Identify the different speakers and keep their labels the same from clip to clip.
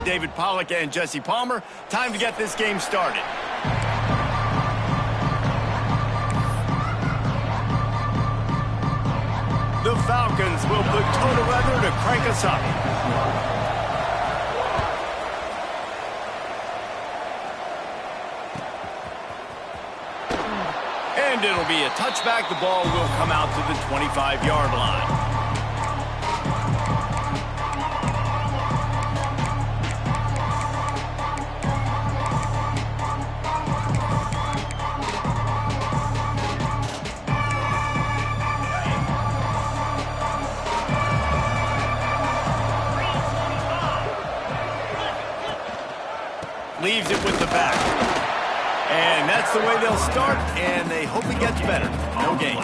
Speaker 1: David Pollock and Jesse Palmer. Time to get this game started. The Falcons will put total weather to crank us up. And it'll be a touchback. The ball will come out to the 25-yard line. Leaves it with the back. And that's the way they'll start, and they hope it gets better. No gain.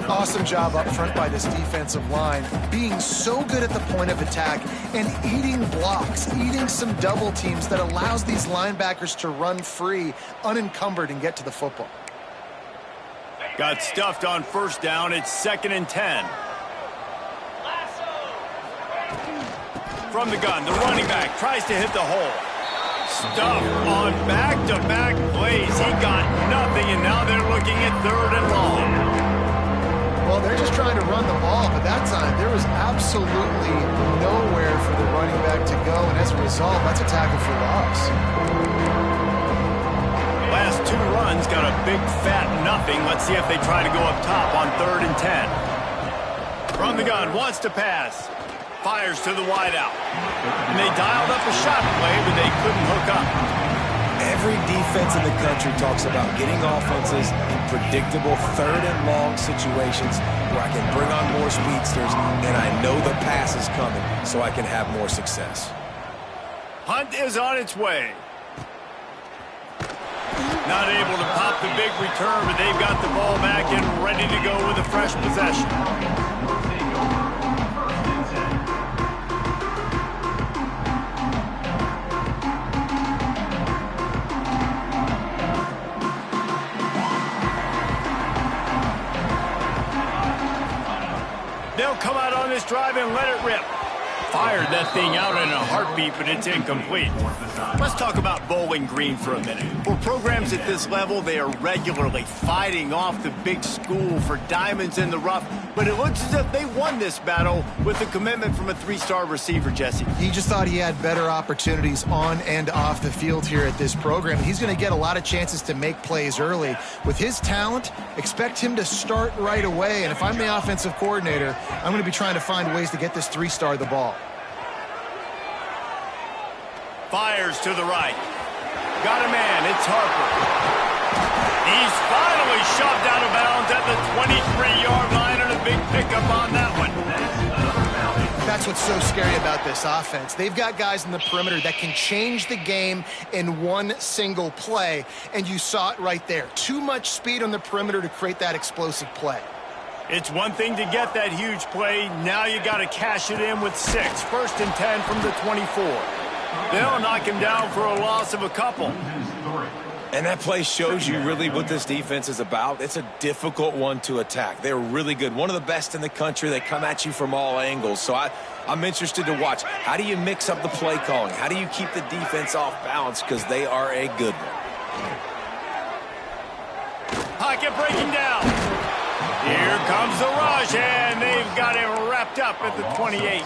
Speaker 2: Awesome job up front by this defensive line, being so good at the point of attack and eating blocks, eating some double teams that allows these linebackers to run free, unencumbered, and get to the football.
Speaker 1: Got stuffed on first down. It's 2nd and 10. From the gun, the running back tries to hit the hole. Stuff on back-to-back plays. He got nothing, and now they're looking at 3rd and long.
Speaker 2: Well, they're just trying to run the ball, but that time there was absolutely nowhere for the running back to go, and as a result, that's a tackle for loss.
Speaker 1: Last 2 runs got a big fat nothing. Let's see if they try to go up top on 3rd and 10. From the gun, wants to pass. Fires to the wideout. And they dialed up a shot play, but they couldn't hook up.
Speaker 3: Every defense in the country talks about getting offenses in predictable 3rd and long situations where I can bring on more speedsters and I know the pass is coming so I can have more success.
Speaker 1: Hunt is on its way. Not able to pop the big return, but they've got the ball back and ready to go with a fresh possession. They'll come out on this drive and let it rip. Fired that thing out in a heartbeat, but it's incomplete. Let's talk about Bowling Green for a minute. For programs at this level, they are regularly fighting off the big school for diamonds in the rough, but it looks as if they won this battle with a commitment from a 3-star receiver, Jesse.
Speaker 2: He just thought he had better opportunities on and off the field here at this program. He's going to get a lot of chances to make plays early. With his talent, expect him to start right away, and if I'm the offensive coordinator, I'm going to be trying to find ways to get this 3-star the ball.
Speaker 1: Fires to the right. Got a man. It's Harper. He's finally shoved out of bounds at the 23-yard line, and a big pickup on that one.
Speaker 2: That's what's so scary about this offense. They've got guys in the perimeter that can change the game in one single play, and you saw it right there. Too much speed on the perimeter to create that explosive play.
Speaker 1: It's one thing to get that huge play. Now you got to cash it in with 6. 1st and 10 from the 24. They'll knock him down for a loss of a couple.
Speaker 3: And that play shows you really what this defense is about. It's a difficult one to attack. They're really good. One of the best in the country. They come at you from all angles. So I'm interested to watch. How do you mix up the play calling? How do you keep the defense off balance? Because they are a good one.
Speaker 1: Pocket breaking down. Here comes the rush, and they've got him wrapped up at the 28.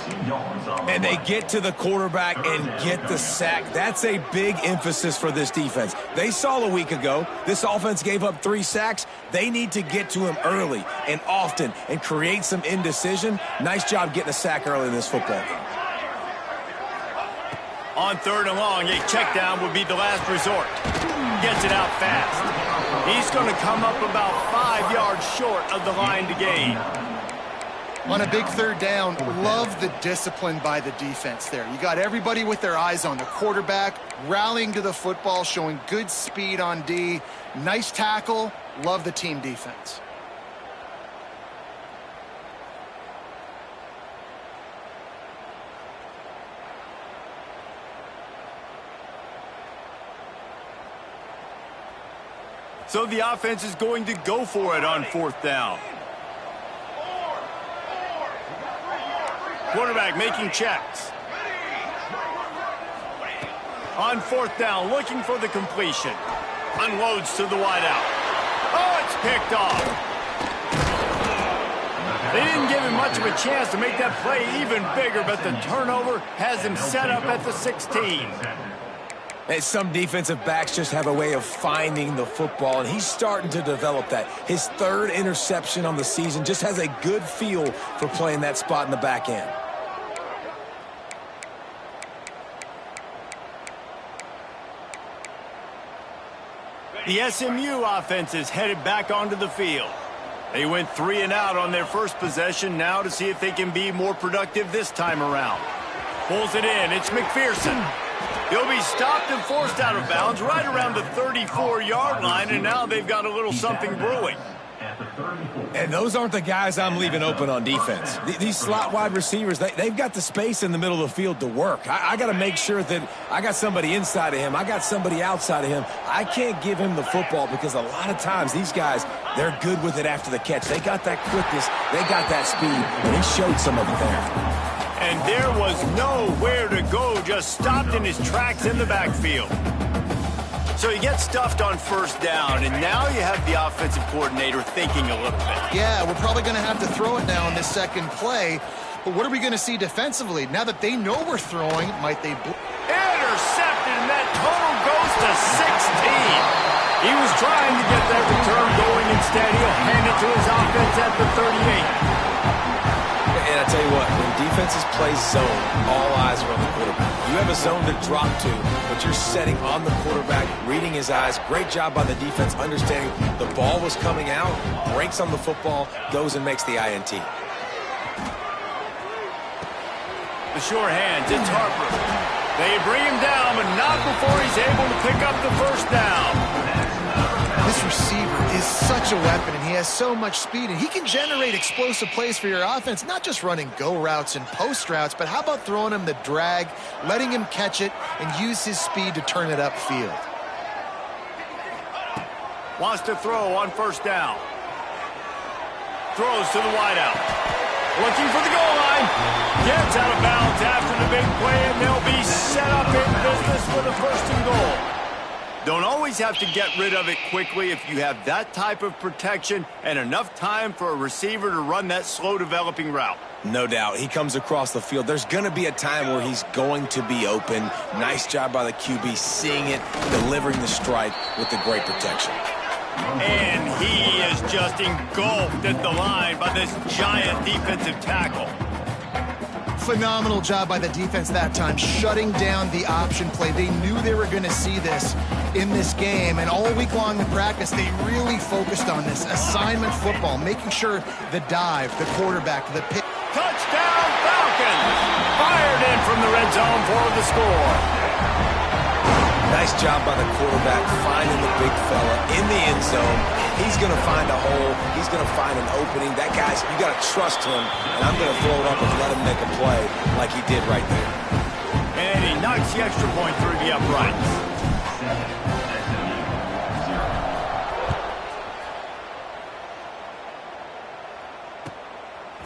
Speaker 3: And they get to the quarterback and get the sack. That's a big emphasis for this defense. They saw a week ago, this offense gave up 3 sacks. They need to get to him early and often and create some indecision. Nice job getting a sack early in this football game.
Speaker 1: On 3rd and long, a check down would be the last resort. Gets it out fast. He's going to come up about 5 yards short of the line to gain.
Speaker 2: On a big 3rd down, love the discipline by the defense there. You got everybody with their eyes on the quarterback, rallying to the football, showing good speed on D. Nice tackle. Love the team defense.
Speaker 1: So the offense is going to go for it on 4th down. Quarterback making checks. On fourth down, looking for the completion. Unloads to the wideout. Oh, it's picked off. They didn't give him much of a chance to make that play even bigger, but the turnover has him set up at the 16.
Speaker 3: Hey, some defensive backs just have a way of finding the football, and he's starting to develop that. His third interception on the season, just has a good feel for playing that spot in the back end.
Speaker 1: The SMU offense is headed back onto the field. They went 3 and out on their first possession, now to see if they can be more productive this time around. Pulls it in, it's McPherson. He'll be stopped and forced out of bounds right around the 34-yard line, and now they've got a little something brewing.
Speaker 3: And those aren't the guys I'm leaving open on defense. These slot wide receivers, they've got the space in the middle of the field to work. I got to make sure that I got somebody inside of him. I got somebody outside of him. I can't give him the football because a lot of times these guys, they're good with it after the catch. They got that quickness. They got that speed, and he showed some of it there.
Speaker 1: And there was nowhere to go, just stopped in his tracks in the backfield. So he gets stuffed on first down, and now you have the offensive coordinator thinking a little bit.
Speaker 2: Yeah, we're probably going to have to throw it now in this second play. But what are we going to see defensively? Now that they know we're throwing, might they...
Speaker 1: Intercepted, and that total goes to 16. He was trying to get that return going. Instead, he'll hand it to his offense at the 38.
Speaker 3: And I tell you what, when defenses play zone, all eyes are on the quarterback. You have a zone to drop to, but you're setting on the quarterback, reading his eyes. Great job by the defense, understanding the ball was coming out, breaks on the football, goes and makes the INT.
Speaker 1: The sure hands, it's Harper. They bring him down, but not before he's able to pick up the first down.
Speaker 2: This receiver is such a weapon, and he has so much speed, and he can generate explosive plays for your offense, not just running go routes and post routes, but how about throwing him the drag, letting him catch it, and use his speed to turn it upfield.
Speaker 1: Wants to throw on first down. Throws to the wideout. Looking for the goal line. Gets out of bounds after the big play, and they'll be set up in business with a first and goal. Don't always have to get rid of it quickly if you have that type of protection and enough time for a receiver to run that slow-developing route.
Speaker 3: No doubt. He comes across the field. There's going to be a time where he's going to be open. Nice job by the QB seeing it, delivering the strike with the great protection.
Speaker 1: And he is just engulfed at the line by this giant defensive tackle.
Speaker 2: Phenomenal job by the defense that time, shutting down the option play. They knew they were going to see this in this game, and all week long in practice, they really focused on this assignment football, making sure the dive, the quarterback, the pick.
Speaker 1: Touchdown Falcons! Fired in from the red zone for the score.
Speaker 3: Nice job by the quarterback finding the big fella in the end zone. He's going to find a hole. He's going to find an opening. That guy's, you got to trust him, and I'm going to throw it up and let him make a play like he did right there.
Speaker 1: And he knocks the extra point through the uprights.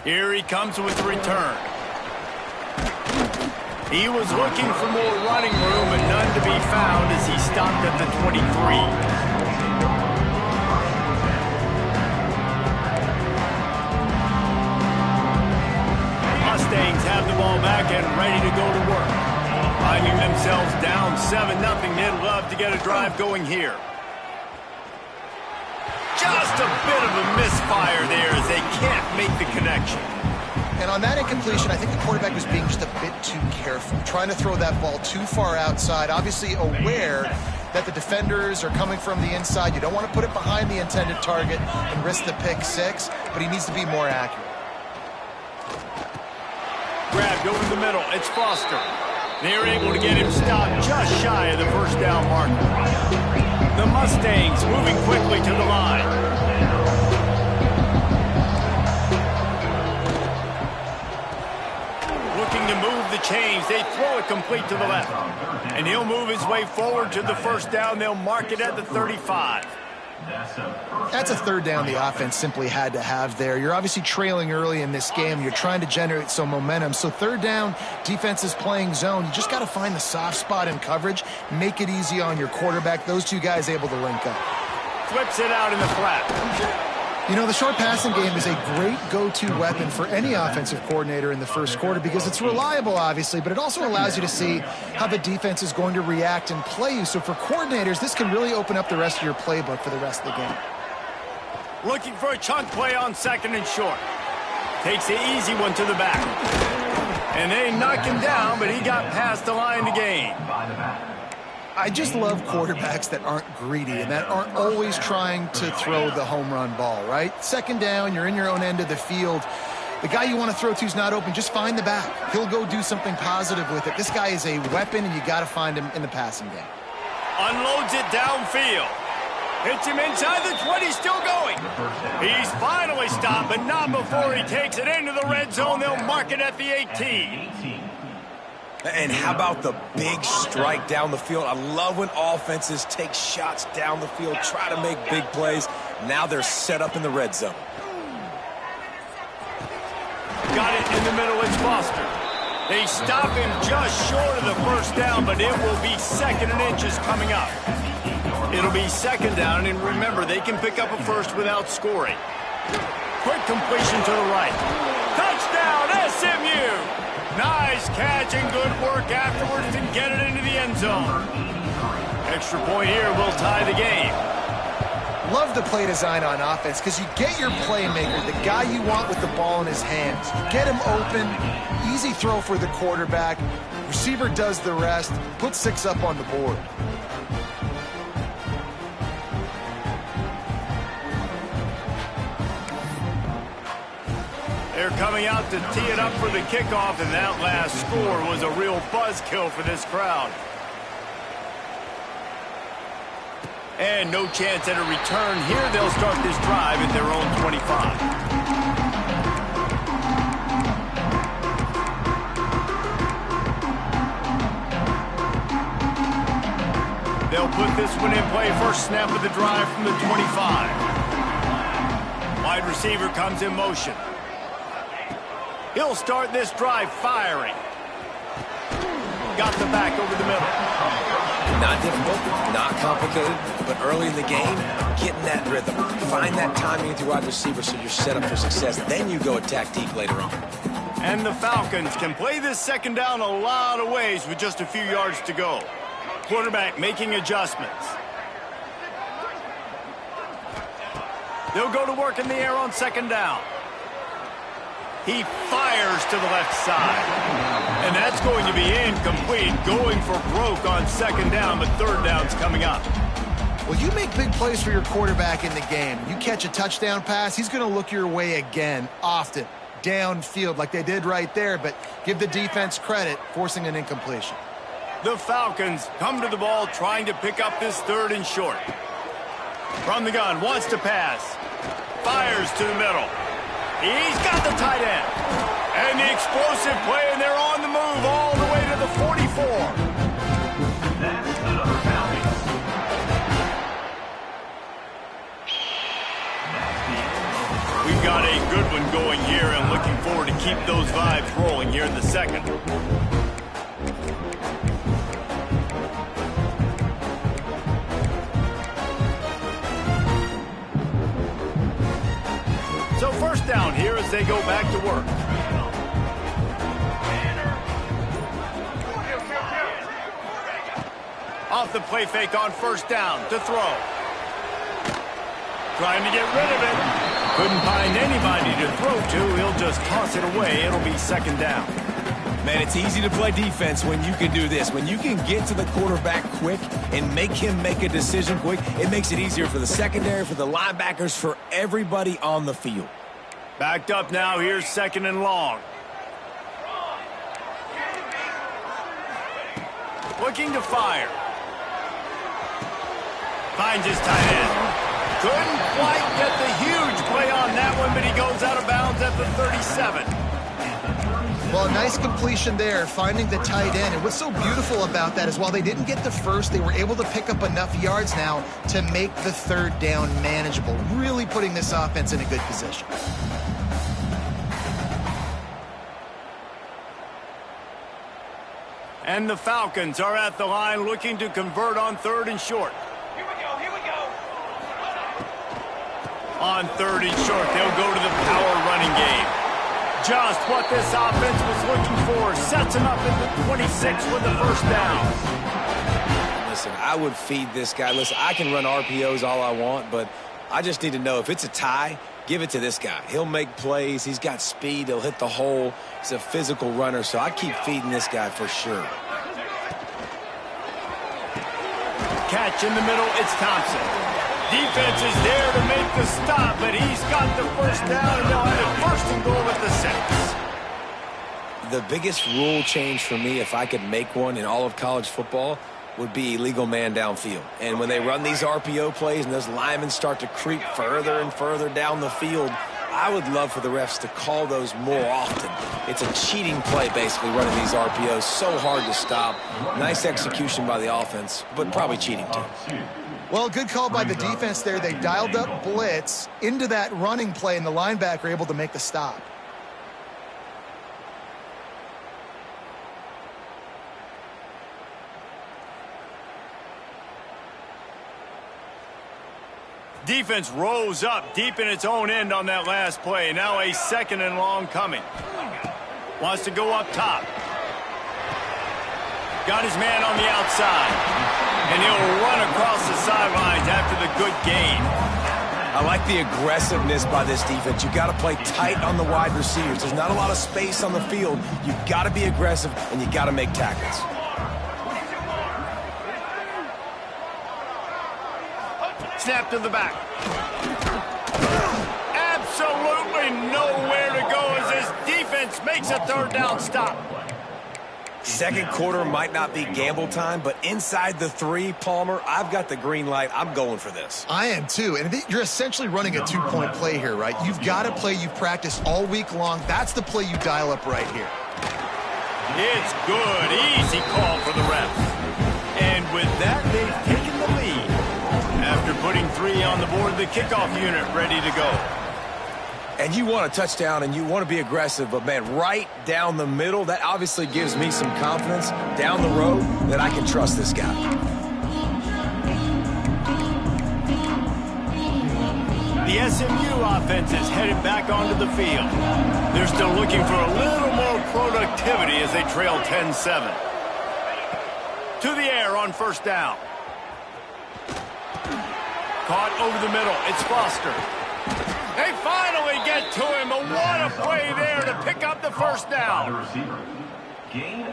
Speaker 1: Here he comes with the return. He was looking for more running room, and none to be found as he stopped at the 23. Mustangs have the ball back and ready to go to work. Finding themselves down 7-0, they'd love to get a drive going here. Just a bit of a misfire there as they can't make the connection.
Speaker 2: And on that incompletion, I think the quarterback was being just a bit too careful, trying to throw that ball too far outside, obviously aware that the defenders are coming from the inside. You don't want to put it behind the intended target and risk the pick six, but he needs to be more accurate.
Speaker 1: Grabbed over the middle. It's Foster. They're able to get him stopped just shy of the first down marker. The Mustangs moving quickly to the line. Looking to move the chains. They throw it complete to the left. And he'll move his way forward to the first down. They'll mark it at the 35.
Speaker 2: That's a third down the offense simply had to have there. You're obviously trailing early in this game. You're trying to generate some momentum. So third down, defense is playing zone. You just got to find the soft spot in coverage, make it easy on your quarterback. Those two guys able to link up.
Speaker 1: Flips it out in the flat.
Speaker 2: You know, the short passing game is a great go-to weapon for any offensive coordinator in the first quarter because it's reliable, obviously, but it also allows you to see how the defense is going to react and play you. So for coordinators, this can really open up the rest of your playbook for the rest of the game.
Speaker 1: Looking for a chunk play on second and short. Takes the easy one to the back. And they knock him down, but he got past the line to gain.
Speaker 2: I just love quarterbacks that aren't greedy and that aren't always trying to throw the home run ball, right? Second down, you're in your own end of the field. The guy you want to throw to is not open. Just find the back. He'll go do something positive with it. This guy is a weapon, and you got to find him in the passing game.
Speaker 1: Unloads it downfield. Hits him inside the 20, still going. He's finally stopped, but not before he takes it into the red zone. They'll mark it at the 18.
Speaker 3: And how about the big strike down the field? I love when offenses take shots down the field, try to make big plays. Now they're set up in the red zone.
Speaker 1: Got it in the middle, it's Foster. They stop him just short of the first down, but it will be second and inches coming up. It'll be second down, and remember, they can pick up a first without scoring. Quick completion to the right. Touchdown, SMU! Nice catch and good work afterwards to get it into the end zone. Extra point here will tie the game.
Speaker 2: Love the play design on offense because you get your playmaker, the guy you want with the ball in his hands. You get him open, easy throw for the quarterback. Receiver does the rest, put 6 up on the board.
Speaker 1: They're coming out to tee it up for the kickoff, and that last score was a real buzzkill for this crowd. And no chance at a return here. They'll start this drive at their own 25. They'll put this one in play. First snap of the drive from the 25. Wide receiver comes in motion. He'll start this drive firing. Got the back over the middle.
Speaker 3: Not difficult, not complicated, but early in the game, getting that rhythm. Find that timing with your wide receiver so you're set up for success. Then you go attack deep later on.
Speaker 1: And the Falcons can play this second down a lot of ways with just a few yards to go. Quarterback making adjustments. They'll go to work in the air on second down. He fires to the left side. And that's going to be incomplete, going for broke on second down, but third down's coming up.
Speaker 2: Well, you make big plays for your quarterback in the game. You catch a touchdown pass, he's going to look your way again, often, downfield like they did right there, but give the defense credit, forcing an incompletion.
Speaker 1: The Falcons come to the ball trying to pick up this third and short. From the gun, wants to pass. Fires to the middle. He's got the tight end. And the explosive play, and they're on the move all the way to the 44.
Speaker 4: That's another penalty.
Speaker 1: We've got a good one going here, and looking forward to keep those vibes rolling here in the second. So first down here as they go back to work. Off the play fake on first down to throw. Trying to get rid of it. Couldn't find anybody to throw to. He'll just toss it away. It'll be second down.
Speaker 3: Man, it's easy to play defense when you can do this. When you can get to the quarterback quick and make him make a decision quick, it makes it easier for the secondary, for the linebackers, for everybody on the field.
Speaker 1: Backed up now. Here's second and long. Looking to fire. Finds his tight end. Couldn't quite get the huge play on that one, but he goes out of bounds at the 37.
Speaker 2: Well, a nice completion there, finding the tight end. And what's so beautiful about that is while they didn't get the first, they were able to pick up enough yards now to make the third down manageable, really putting this offense in a good position.
Speaker 1: And the Falcons are at the line looking to convert on 3rd and short.
Speaker 4: Here we go, here we go.
Speaker 1: On 3rd and short, they'll go to the power running game. Just what this offense was looking for. Sets him up at the 26 with the first down.
Speaker 3: Listen, I would feed this guy. Listen, I can run RPOs all I want, but I just need to know if it's a tie, give it to this guy. He'll make plays. He's got speed. He'll hit the hole. He's a physical runner, so I keep feeding this guy for sure.
Speaker 1: Catch in the middle, it's Thompson. Defense is there to make the stop, but he's got the first down, and they'll have it 1st and goal at the 6.
Speaker 3: The biggest rule change for me, if I could make one in all of college football, would be illegal man downfield. And when they run these RPO plays and those linemen start to creep further and further down the field, I would love for the refs to call those more often. It's a cheating play, basically, running these RPOs. So hard to stop. Nice execution by the offense, but probably cheating too.
Speaker 2: Well, good call by the defense there. They dialed up blitz into that running play, and the linebacker able to make the stop.
Speaker 1: Defense rose up deep in its own end on that last play. Now a 2nd and long coming. Wants to go up top. Got his man on the outside. And he'll run across the sidelines after the good gain.
Speaker 3: I like the aggressiveness by this defense. You've got to play tight on the wide receivers. There's not a lot of space on the field. You've got to be aggressive, and you've got to make tackles.
Speaker 1: Snap to the back. Absolutely nowhere to go as this defense makes a 3rd down stop.
Speaker 3: Second quarter might not be gamble time, but inside the 3, Palmer, I've got the green light. I'm going for this.
Speaker 2: I am too. And you're essentially running a 2-point play here, right? You've got a play you've practiced all week long. That's the play you dial up right here.
Speaker 1: It's good. Easy call for the refs. And with that, they've taken the lead. After putting 3 on the board, the kickoff unit ready to go.
Speaker 3: And you want a touchdown, and you want to be aggressive, but, man, right down the middle, that obviously gives me some confidence down the road that I can trust this guy.
Speaker 1: The SMU offense is headed back onto the field. They're still looking for a little more productivity as they trail 10-7. To the air on 1st down. Caught over the middle. It's Foster. They finally get to him, but what a play there to pick up the 1st down.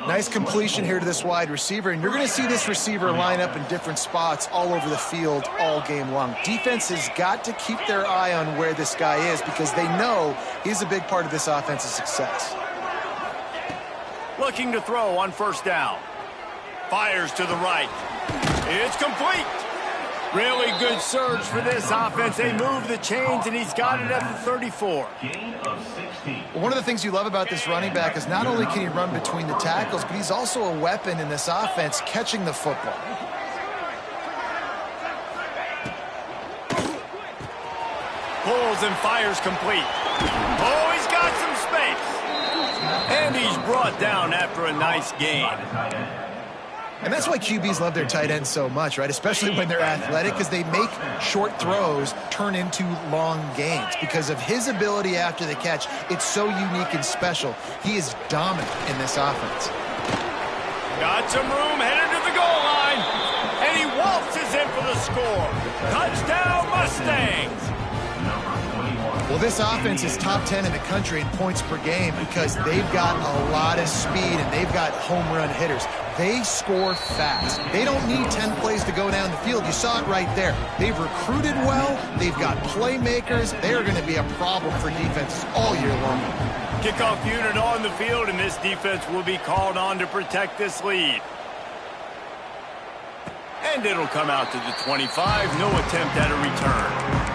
Speaker 2: Nice completion here to this wide receiver, and you're going to see this receiver line up in different spots all over the field all game long. Defense has got to keep their eye on where this guy is because they know he's a big part of this offense's success.
Speaker 1: Looking to throw on 1st down. Fires to the right. It's complete. Really good surge for this offense. They move the chains, and he's got it at the 34.
Speaker 2: Well, one of the things you love about this running back is not only can he run between the tackles, but he's also a weapon in this offense catching the football.
Speaker 1: Pulls and fires complete. Oh, he's got some space. And he's brought down after a nice gain.
Speaker 2: And that's why QBs love their tight ends so much, right? Especially when they're athletic, because they make short throws turn into long gains. Because of his ability after the catch, it's so unique and special. He is dominant in this offense.
Speaker 1: Got some room, headed to the goal line. And he waltzes in for the score. Touchdown, Mustangs.
Speaker 2: Well, this offense is top 10 in the country in points per game because they've got a lot of speed and they've got home run hitters. They score fast. They don't need 10 plays to go down the field. You saw it right there. They've recruited well. They've got playmakers. They are going to be a problem for defenses all year long.
Speaker 1: Kickoff unit on the field, and this defense will be called on to protect this lead. And it'll come out to the 25. No attempt at a return.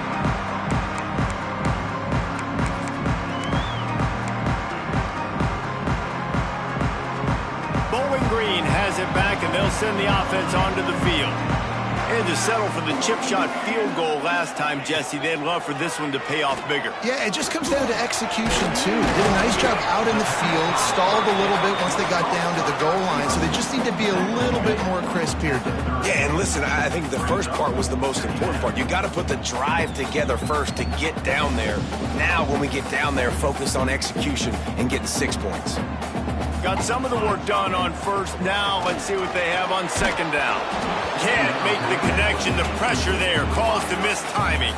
Speaker 1: they'll send the offense onto the field. And to settle for the chip shot field goal last time, Jesse, they'd love for this one to pay off bigger.
Speaker 2: Yeah, it just comes down to execution, too. Did a nice job out in the field, stalled a little bit once they got down to the goal line, so they just need to be a little bit more crisp here, Dave.
Speaker 3: Yeah, and listen, I think the first part was the most important part. You got to put the drive together first to get down there. Now, when we get down there, focus on execution and getting 6 points.
Speaker 1: Got some of the work done on first. Now let's see what they have on second down. Can't make the connection. The pressure there caused the missed timing.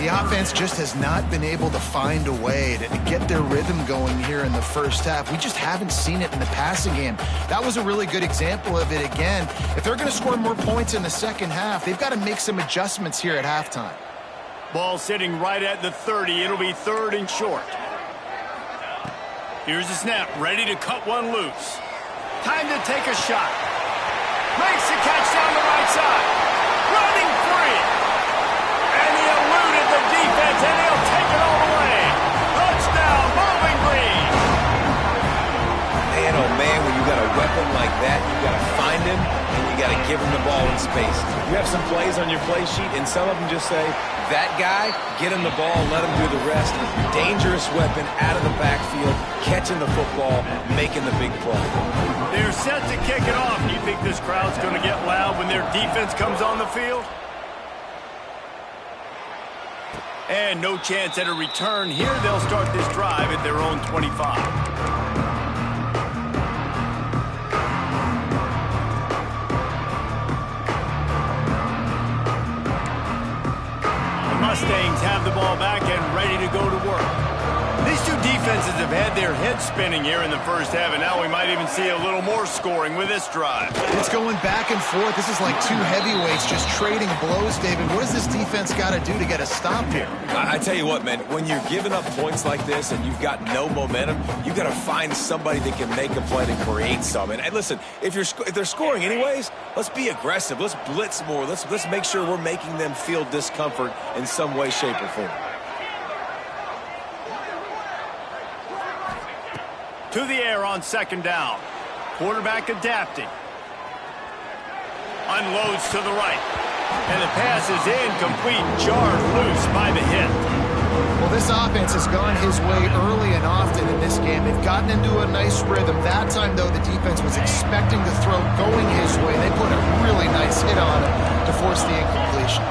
Speaker 2: The offense just has not been able to find a way to get their rhythm going here in the first half. We just haven't seen it in the passing game. That was a really good example of it again. If they're going to score more points in the second half, they've got to make some adjustments here at halftime.
Speaker 1: Ball sitting right at the 30. It'll be 3rd and short. Here's the snap, ready to cut one loose. Time to take a shot. Makes the catch down the right side. Running free. And he eluded the defense, and he'll take it all the way. Touchdown, Bowling Green.
Speaker 3: Man, oh man, when you got a weapon like that, you got to find him, and you got to give him the ball in space. You have some plays on your play sheet, and some of them just say, that guy, get him the ball, let him do the rest. Dangerous weapon out of the backfield, catching the football, making the big play.
Speaker 1: They're set to kick it off. Do you think this crowd's going to get loud when their defense comes on the field? And no chance at a return here. They'll start this drive at their own 25. Mustangs have the ball back and ready to go to work. These two defenses have had their heads spinning here in the first half, and now we might even see a little more scoring with this drive.
Speaker 2: It's going back and forth. This is like two heavyweights just trading blows, David. What does this defense got to do to get a stop here?
Speaker 3: I tell you what, man, when you're giving up points like this and you've got no momentum, you got to find somebody that can make a play to create some. And listen, if they're scoring anyways, let's be aggressive. Let's blitz more. Let's make sure we're making them feel discomfort in some way, shape, or form.
Speaker 1: To the air on second down. Quarterback adapting. Unloads to the right. And the pass is incomplete. Jarred loose by the hit.
Speaker 2: Well, this offense has gone his way early and often in this game. They've gotten into a nice rhythm. That time, though, the defense was expecting the throw going his way. They put a really nice hit on him to force the incompletion.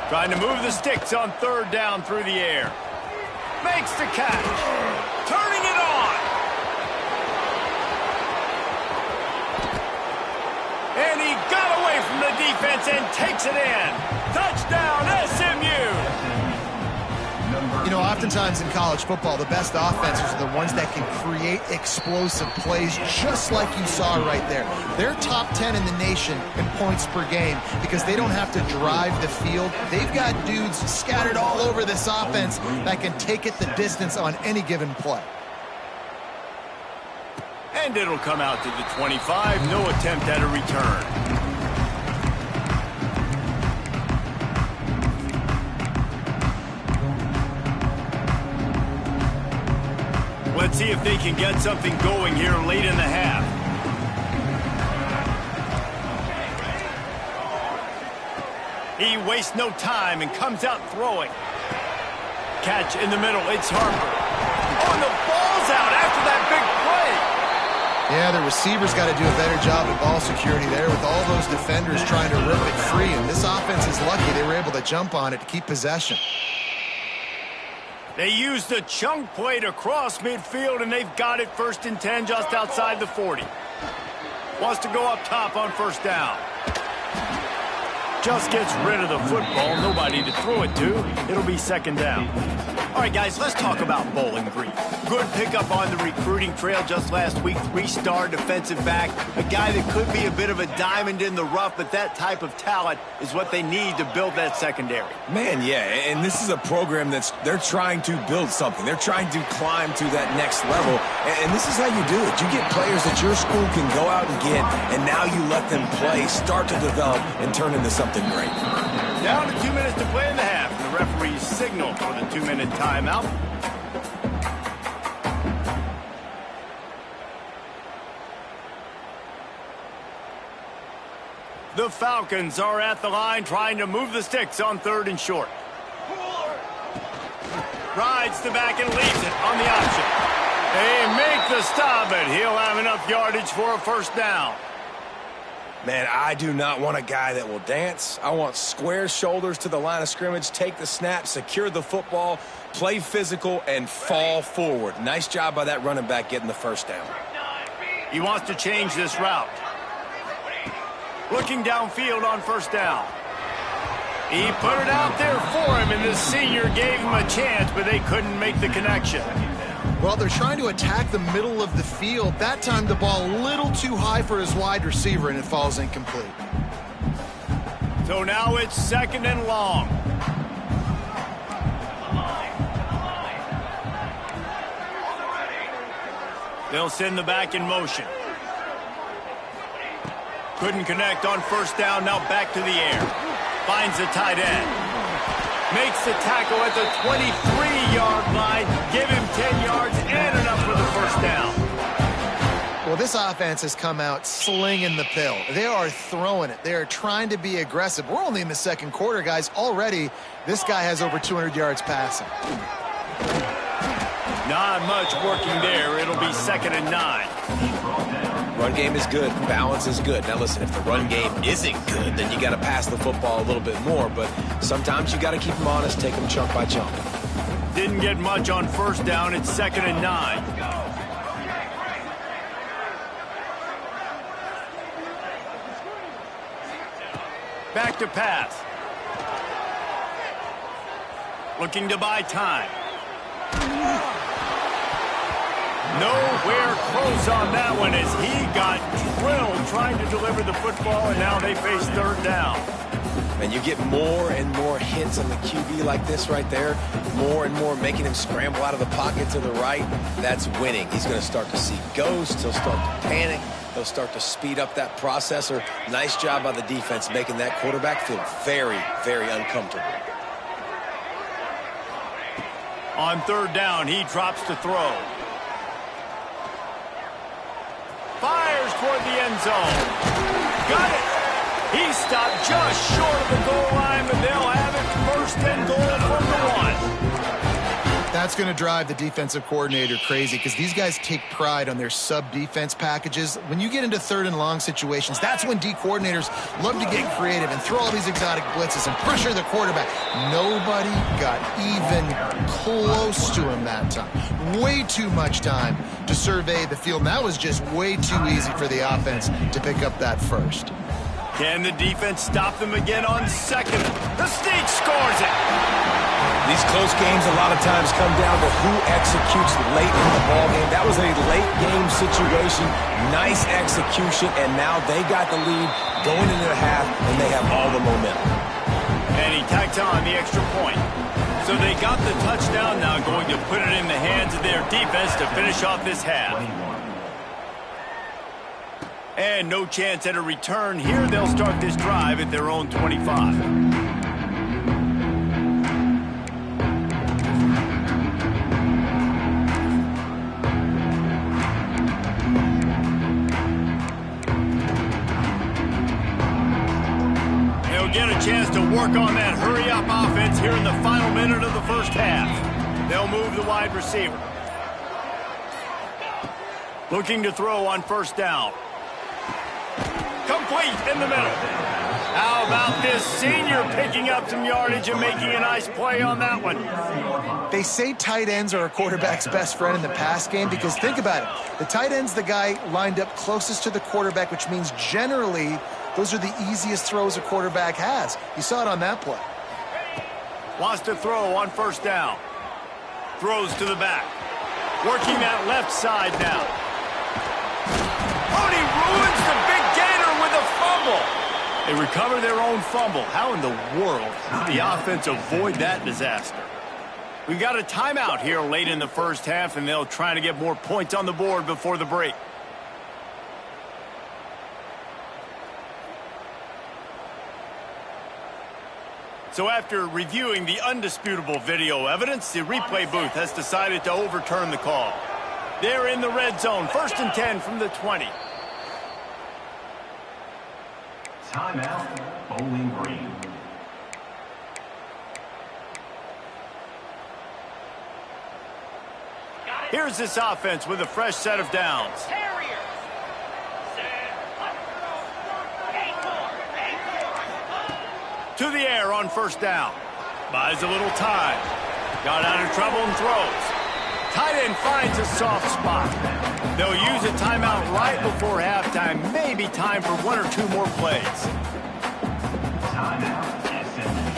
Speaker 1: Trying to move the sticks on third down through the air. Makes the catch. Turning it on. And he got away from the defense and takes it in. Touchdown, SMU.
Speaker 2: You know, oftentimes in college football, the best offenses are the ones that can create explosive plays, just like you saw right there. They're top 10 in the nation in points per game because they don't have to drive the field. They've got dudes scattered all over this offense that can take it the distance on any given play.
Speaker 1: And it'll come out to the 25. No attempt at a return. Let's see if they can get something going here late in the half. He wastes no time and comes out throwing. Catch in the middle. It's Harper. Oh, and the ball's out after that big play.
Speaker 2: Yeah, the receivers got to do a better job of ball security there with all those defenders trying to rip it free. And this offense is lucky they were able to jump on it to keep possession.
Speaker 1: They used the chunk play to cross midfield, and they've got it 1st and 10 just outside the 40. Wants to go up top on first down. Just gets rid of the football. Nobody to throw it to. It'll be 2nd down. All right, guys, let's talk about Bowling Green. Good pickup on the recruiting trail just last week. 3-star defensive back. A guy that could be a bit of a diamond in the rough, but that type of talent is what they need to build that secondary.
Speaker 3: Man, yeah, and this is a program they're trying to build something. They're trying to climb to that next level, and this is how you do it. You get players that your school can go out and get, and now you let them play, start to develop, and turn into something great.
Speaker 1: Down to 2 minutes to play in the half. The referee's signal for the 2-minute timeout. The Falcons are at the line trying to move the sticks on 3rd and short. Rides the back and leaves it on the option. They make the stop, but he'll have enough yardage for a first down.
Speaker 3: Man, I do not want a guy that will dance. I want square shoulders to the line of scrimmage, take the snap, secure the football, play physical, and fall forward. Nice job by that running back getting the first down.
Speaker 1: He wants to change this route. Looking downfield on first down. He put it out there for him, and the senior gave him a chance, but they couldn't make the connection.
Speaker 2: Well, they're trying to attack the middle of the field. That time the ball a little too high for his wide receiver, and it falls incomplete.
Speaker 1: So now it's 2nd and long. They'll send the back in motion. Couldn't connect on first down, now back to the air. Finds the tight end. Makes the tackle at the 23-yard line. Give him 10 yards and enough for the first down.
Speaker 2: Well, this offense has come out slinging the pill. They are throwing it. They are trying to be aggressive. We're only in the 2nd quarter, guys. Already, this guy has over 200 yards passing.
Speaker 1: Not much working there. It'll be 2nd and 9.
Speaker 3: Run game is good. Balance is good. Now, listen, if the run game isn't good, then you got to pass the football a little bit more. But sometimes you got to keep them honest, take them chunk by chunk.
Speaker 1: Didn't get much on first down. It's 2nd and 9. Back to pass. Looking to buy time. Nowhere close on that one as he got drilled trying to deliver the football, and now they face 3rd down.
Speaker 3: And you get more and more hits on the QB like this right there, more and more making him scramble out of the pocket to the right. That's winning. He's going to start to see ghosts. He'll start to panic. He'll start to speed up that processor. Nice job by the defense making that quarterback feel very, very uncomfortable.
Speaker 1: On 3rd down, he drops to throw. Fires toward the end zone. Got it. He stopped just short of the goal line, but they'll have it 1st and goal from the 1.
Speaker 2: That's going to drive the defensive coordinator crazy because these guys take pride on their sub-defense packages. When you get into 3rd and long situations, that's when D coordinators love to get creative and throw all these exotic blitzes and pressure the quarterback. Nobody got even close to him that time. Way too much time to survey the field. And that was just way too easy for the offense to pick up that first.
Speaker 1: Can the defense stop them again on 2nd? The sneak scores it.
Speaker 3: These close games a lot of times come down to who executes late in the ball game. That was a late game situation. Nice execution, and now they got the lead going into the half, and they have all the momentum.
Speaker 1: And he tacked on the extra point. So they got the touchdown, now going to put it in the hands of their defense to finish off this half. And no chance at a return here. They'll start this drive at their own 25. Get a chance to work on that hurry-up offense here in the final minute of the first half. They'll move the wide receiver. Looking to throw on first down. Complete in the middle. How about this senior picking up some yardage and making a nice play on that one?
Speaker 2: They say tight ends are a quarterback's best friend in the pass game because think about it. The tight end's the guy lined up closest to the quarterback, which means generally those are the easiest throws a quarterback has. You saw it on that play.
Speaker 1: Wants to throw on first down. Throws to the back. Working that left side now. Oh, he ruins the big gainer with a fumble. They recover their own fumble. How in the world did the offense avoid that disaster? We got a timeout here late in the first half, and they'll try to get more points on the board before the break. So after reviewing the undisputable video evidence, the replay booth has decided to overturn the call. They're in the red zone, 1st and 10 from the 20.
Speaker 4: Timeout, Bowling Green.
Speaker 1: Here's this offense with a fresh set of downs. To the air on first down. Buys a little time. Got out of trouble and throws. Tight end finds a soft spot. They'll use a timeout right before halftime. Maybe time for one or two more plays.
Speaker 4: Timeout extended.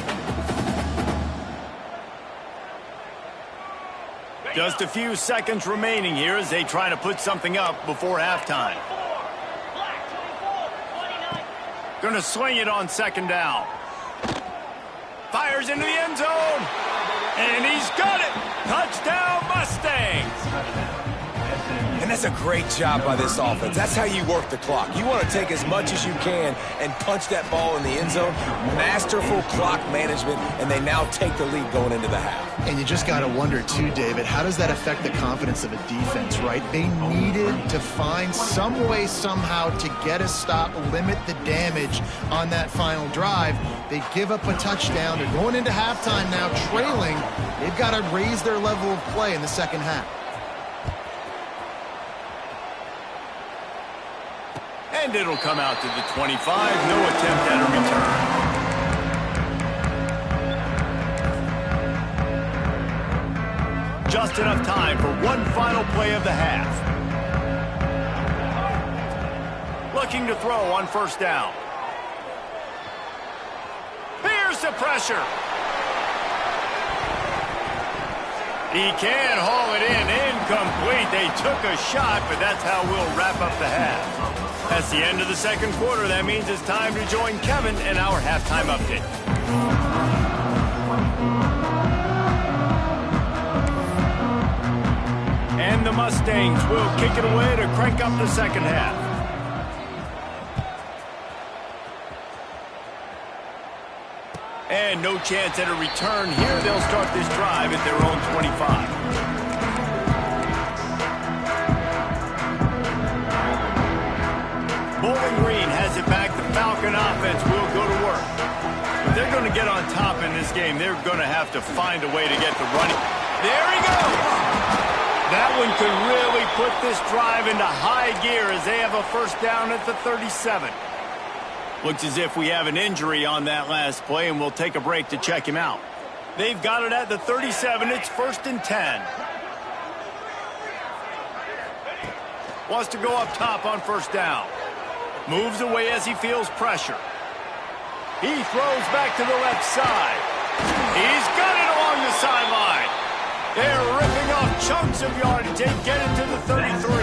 Speaker 1: Just a few seconds remaining here as they try to put something up before halftime. Gonna swing it on second down. Fires into the end zone. And he's got it. Touchdown, Mustangs.
Speaker 3: And that's a great job by this offense. That's how you work the clock. You want to take as much as you can and punch that ball in the end zone. Masterful clock management, and they now take the lead going into the half.
Speaker 2: And you just got to wonder, too, David, how does that affect the confidence of a defense, right? They needed to find some way, somehow, to get a stop, limit the damage on that final drive. They give up a touchdown. They're going into halftime now, trailing. They've got to raise their level of play in the second half.
Speaker 1: And it'll come out to the 25. No attempt at a return. Just enough time for one final play of the half. Looking to throw on first down. Here's the pressure. He can haul it in. Incomplete. They took a shot, but that's how we'll wrap up the half. That's the end of the second quarter. That means it's time to join Kevin in our halftime update. And the Mustangs will kick it away to crank up the second half. And no chance at a return here. They'll start this drive at their own 25. Bowling Green has it back. The Falcon offense will go to work. If they're going to get on top in this game, they're going to have to find a way to get the running. There he goes! That one could really put this drive into high gear as they have a first down at the 37. Looks as if we have an injury on that last play, and we'll take a break to check him out. They've got it at the 37. It's 1st and 10. Wants to go up top on first down. Moves away as he feels pressure. He throws back to the left side. He's got it along the sideline. They're ripping off chunks of yardage. They get it to the 33.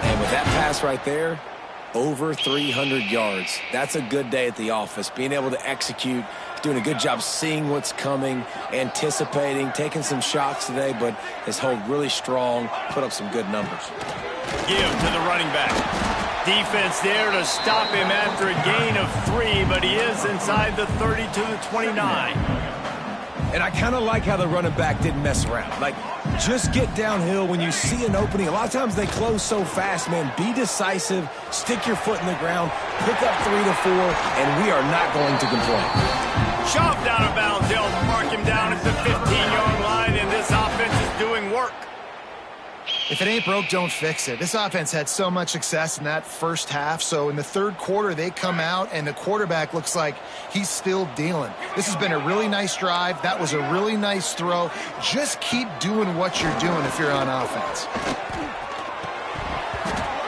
Speaker 3: And with that pass right there, over 300 yards. That's a good day at the office. Being able to execute, doing a good job seeing what's coming, anticipating, taking some shots today, but has held really strong, put up some good numbers.
Speaker 1: Give to the running back. Defense there to stop him after a gain of 3, but he is inside the 30 to the 29.
Speaker 3: And I kind of like how the running back didn't mess around. Like, just get downhill when you see an opening. A lot of times they close so fast, man. Be decisive, stick your foot in the ground, pick up 3 to 4, and we are not going to complain.
Speaker 1: Shoved out of bounds. They'll mark him down at the 15-yard line, and this offense is doing work.
Speaker 2: If it ain't broke, don't fix it. This offense had so much success in that first half, so in the third quarter, they come out, and the quarterback looks like he's still dealing. This has been a really nice drive. That was a really nice throw. Just keep doing what you're doing if you're on offense.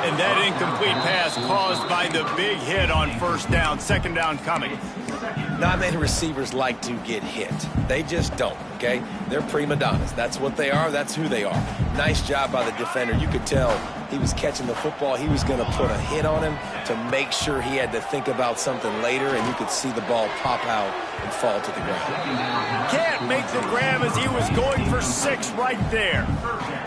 Speaker 1: And that incomplete pass caused by the big hit on first down. Second down coming.
Speaker 3: Not many receivers like to get hit. They just don't, okay? They're prima donnas. That's what they are. That's who they are. Nice job by the defender. You could tell he was catching the football. He was going to put a hit on him to make sure he had to think about something later, and you could see the ball pop out and fall to the ground.
Speaker 1: Can't make the grab as he was going for 6 right there.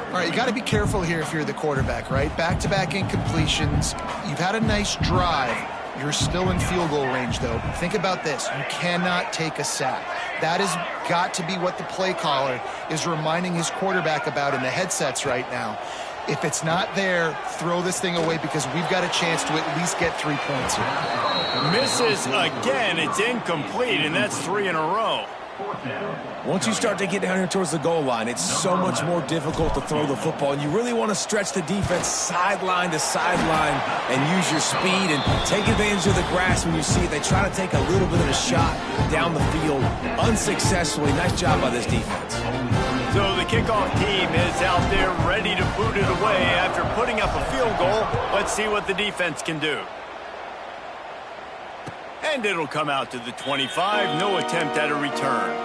Speaker 2: All right, you got to be careful here if you're the quarterback, right? Back-to-back incompletions. You've had a nice drive. You're still in field goal range, though. Think about this. You cannot take a sack. That has got to be what the play caller is reminding his quarterback about in the headsets right now. If it's not there, throw this thing away because we've got a chance to at least get 3 points here.
Speaker 1: Misses again. It's incomplete, and that's 3 in a row.
Speaker 3: Once you start to get down here towards the goal line, it's so much more difficult to throw the football, and you really want to stretch the defense sideline to sideline and use your speed and take advantage of the grass when you see it. They try to take a little bit of a shot down the field unsuccessfully. Nice job by this defense.
Speaker 1: So the kickoff team is out there ready to boot it away after putting up a field goal. Let's see what the defense can do. And it'll come out to the 25. No attempt at a return.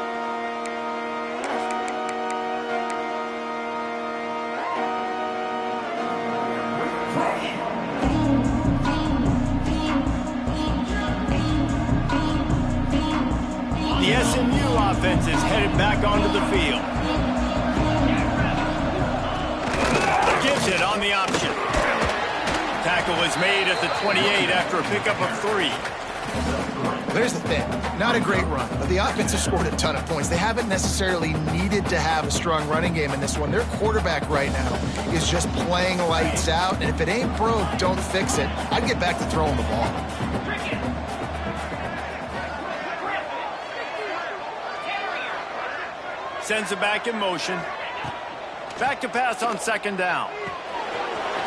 Speaker 1: The SMU offense is headed back onto the field. Gives it on the option. Tackle is made at the 28 after a pickup of 3.
Speaker 2: There's the thing. Not a great run, but the offense has scored a ton of points. They haven't necessarily needed to have a strong running game in this one. Their quarterback right now is just playing lights out, and if it ain't broke, don't fix it. I'd get back to throwing the ball.
Speaker 1: Sends it back in motion. Back to pass on 2nd down.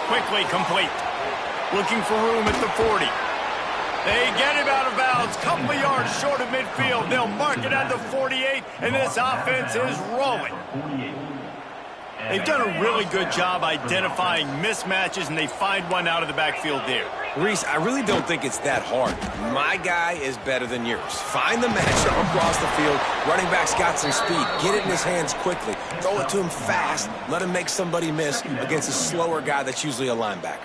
Speaker 1: Quickly complete. Looking for room at the 40. They get him out of bounds. Couple of yards short of midfield. They'll mark it at the 48, and this offense is rolling. They've done a really good job identifying mismatches, and they find one out of the backfield there.
Speaker 3: Reese, I really don't think it's that hard. My guy is better than yours. Find the matchup across the field. Running back's got some speed. Get it in his hands quickly. Throw it to him fast. Let him make somebody miss against a slower guy that's usually a linebacker.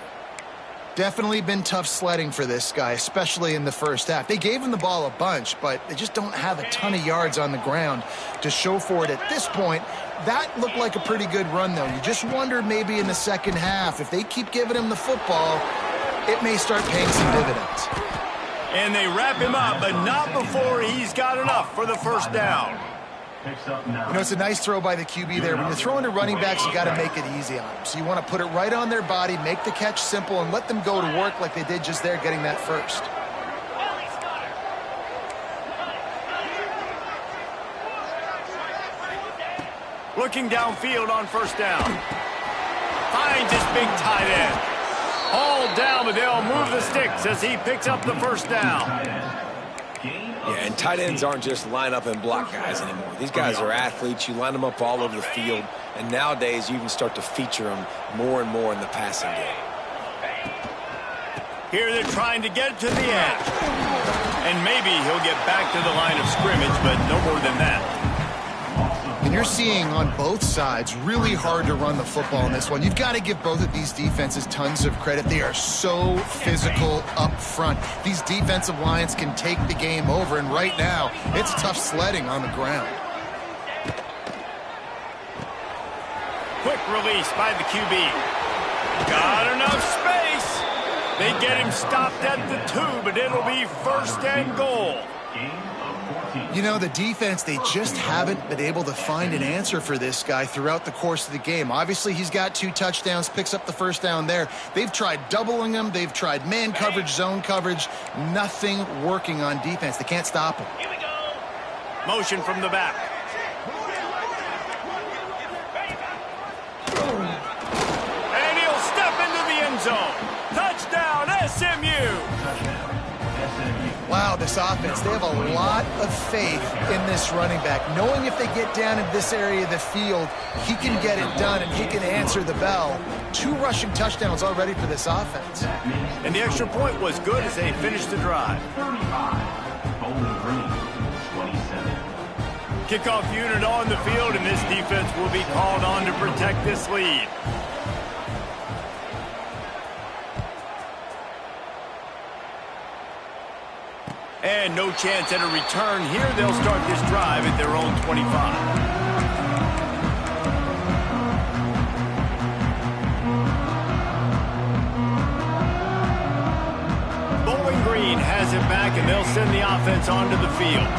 Speaker 2: Definitely been tough sledding for this guy, especially in the first half. They gave him the ball a bunch, but they just don't have a ton of yards on the ground to show for it at this point. That looked like a pretty good run, though. You just wonder maybe in the second half, if they keep giving him the football, it may start paying some dividends.
Speaker 1: And they wrap him up, but not before he's got enough for the first down.
Speaker 2: You know, it's a nice throw by the QB there. When you're throwing to running backs, you got to make it easy on them. So you want to put it right on their body, make the catch simple, and let them go to work like they did just there, getting that first.
Speaker 1: Looking downfield on 1st down. Finds his big tight end. All down, but they'll move the sticks as he picks up the 1st down.
Speaker 3: Yeah, and tight ends aren't just line up and block guys anymore. These guys are athletes. You line them up all over the field, and nowadays you even start to feature them more and more in the passing game.
Speaker 1: Here they're trying to get to the edge. And maybe he'll get back to the line of scrimmage, but no more than that.
Speaker 2: And you're seeing on both sides really hard to run the football in this one. You've got to give both of these defenses tons of credit. They are so physical up front. These defensive lines can take the game over, and right now it's tough sledding on the ground.
Speaker 1: Quick release by the QB. Got enough space. They get him stopped at the 2, but it'll be 1st and goal.
Speaker 2: You know, the defense, they just haven't been able to find an answer for this guy throughout the course of the game. Obviously, he's got 2 touchdowns, picks up the 1st down there. They've tried doubling him. They've tried man coverage, zone coverage. Nothing working on defense. They can't stop him.
Speaker 1: Here we go. Motion from the back. And he'll step into the end zone. Touchdown, SMU.
Speaker 2: Wow, this offense, they have a lot of faith in this running back. Knowing if they get down in this area of the field, he can get it done and he can answer the bell. 2 rushing touchdowns already for this offense.
Speaker 1: And the extra point was good as they finished the drive.
Speaker 4: 35, Bowling Green, 27.
Speaker 1: Kickoff unit on the field, and this defense will be called on to protect this lead. And no chance at a return here. They'll start this drive at their own 25. Bowling Green has it back, and they'll send the offense onto the field.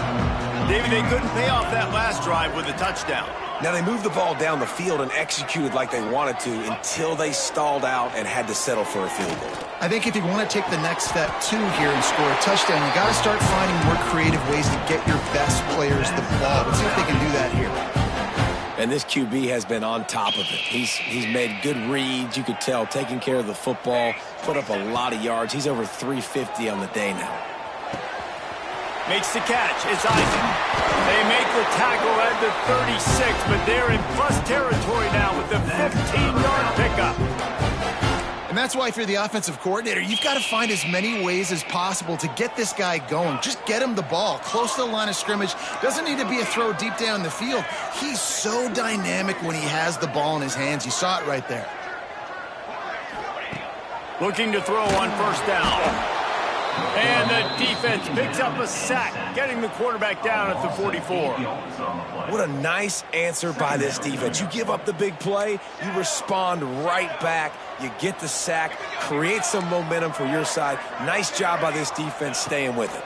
Speaker 1: Davey, they couldn't pay off that last drive with a touchdown.
Speaker 3: Now, they moved the ball down the field and executed like they wanted to until they stalled out and had to settle for a field goal.
Speaker 2: I think if you want to take the next step, too, here and score a touchdown, you got to start finding more creative ways to get your best players the ball. Let's see if they can do that here.
Speaker 3: And this QB has been on top of it. He's made good reads, you could tell, taking care of the football, put up a lot of yards. He's over 350 on the day now.
Speaker 1: Makes the catch. It's Isaac. They make the tackle at the 36, but they're in plus territory now with the 15-yard pickup.
Speaker 2: And that's why if you're the offensive coordinator, you've got to find as many ways as possible to get this guy going. Just get him the ball close to the line of scrimmage. Doesn't need to be a throw deep down the field. He's so dynamic when he has the ball in his hands. You saw it right there.
Speaker 1: Looking to throw on first down. And the defense picks up a sack, getting the quarterback down at the 44.
Speaker 3: What a nice answer by this defense. You give up the big play, you respond right back, you get the sack, create some momentum for your side. Nice job by this defense staying with it.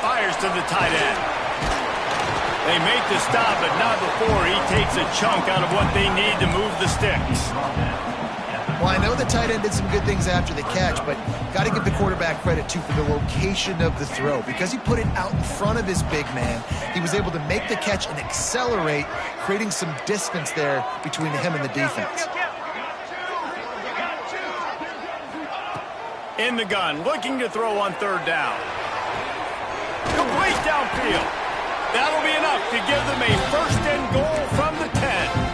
Speaker 1: Fires to the tight end. They make the stop, but not before he takes a chunk out of what they need to move the sticks.
Speaker 2: Well, I know the tight end did some good things after the catch, but got to give the quarterback credit, too, for the location of the throw. Because he put it out in front of his big man, he was able to make the catch and accelerate, creating some distance there between him and the defense.
Speaker 1: In the gun, looking to throw on third down. Complete downfield. That'll be enough to give them a first and goal from the 10.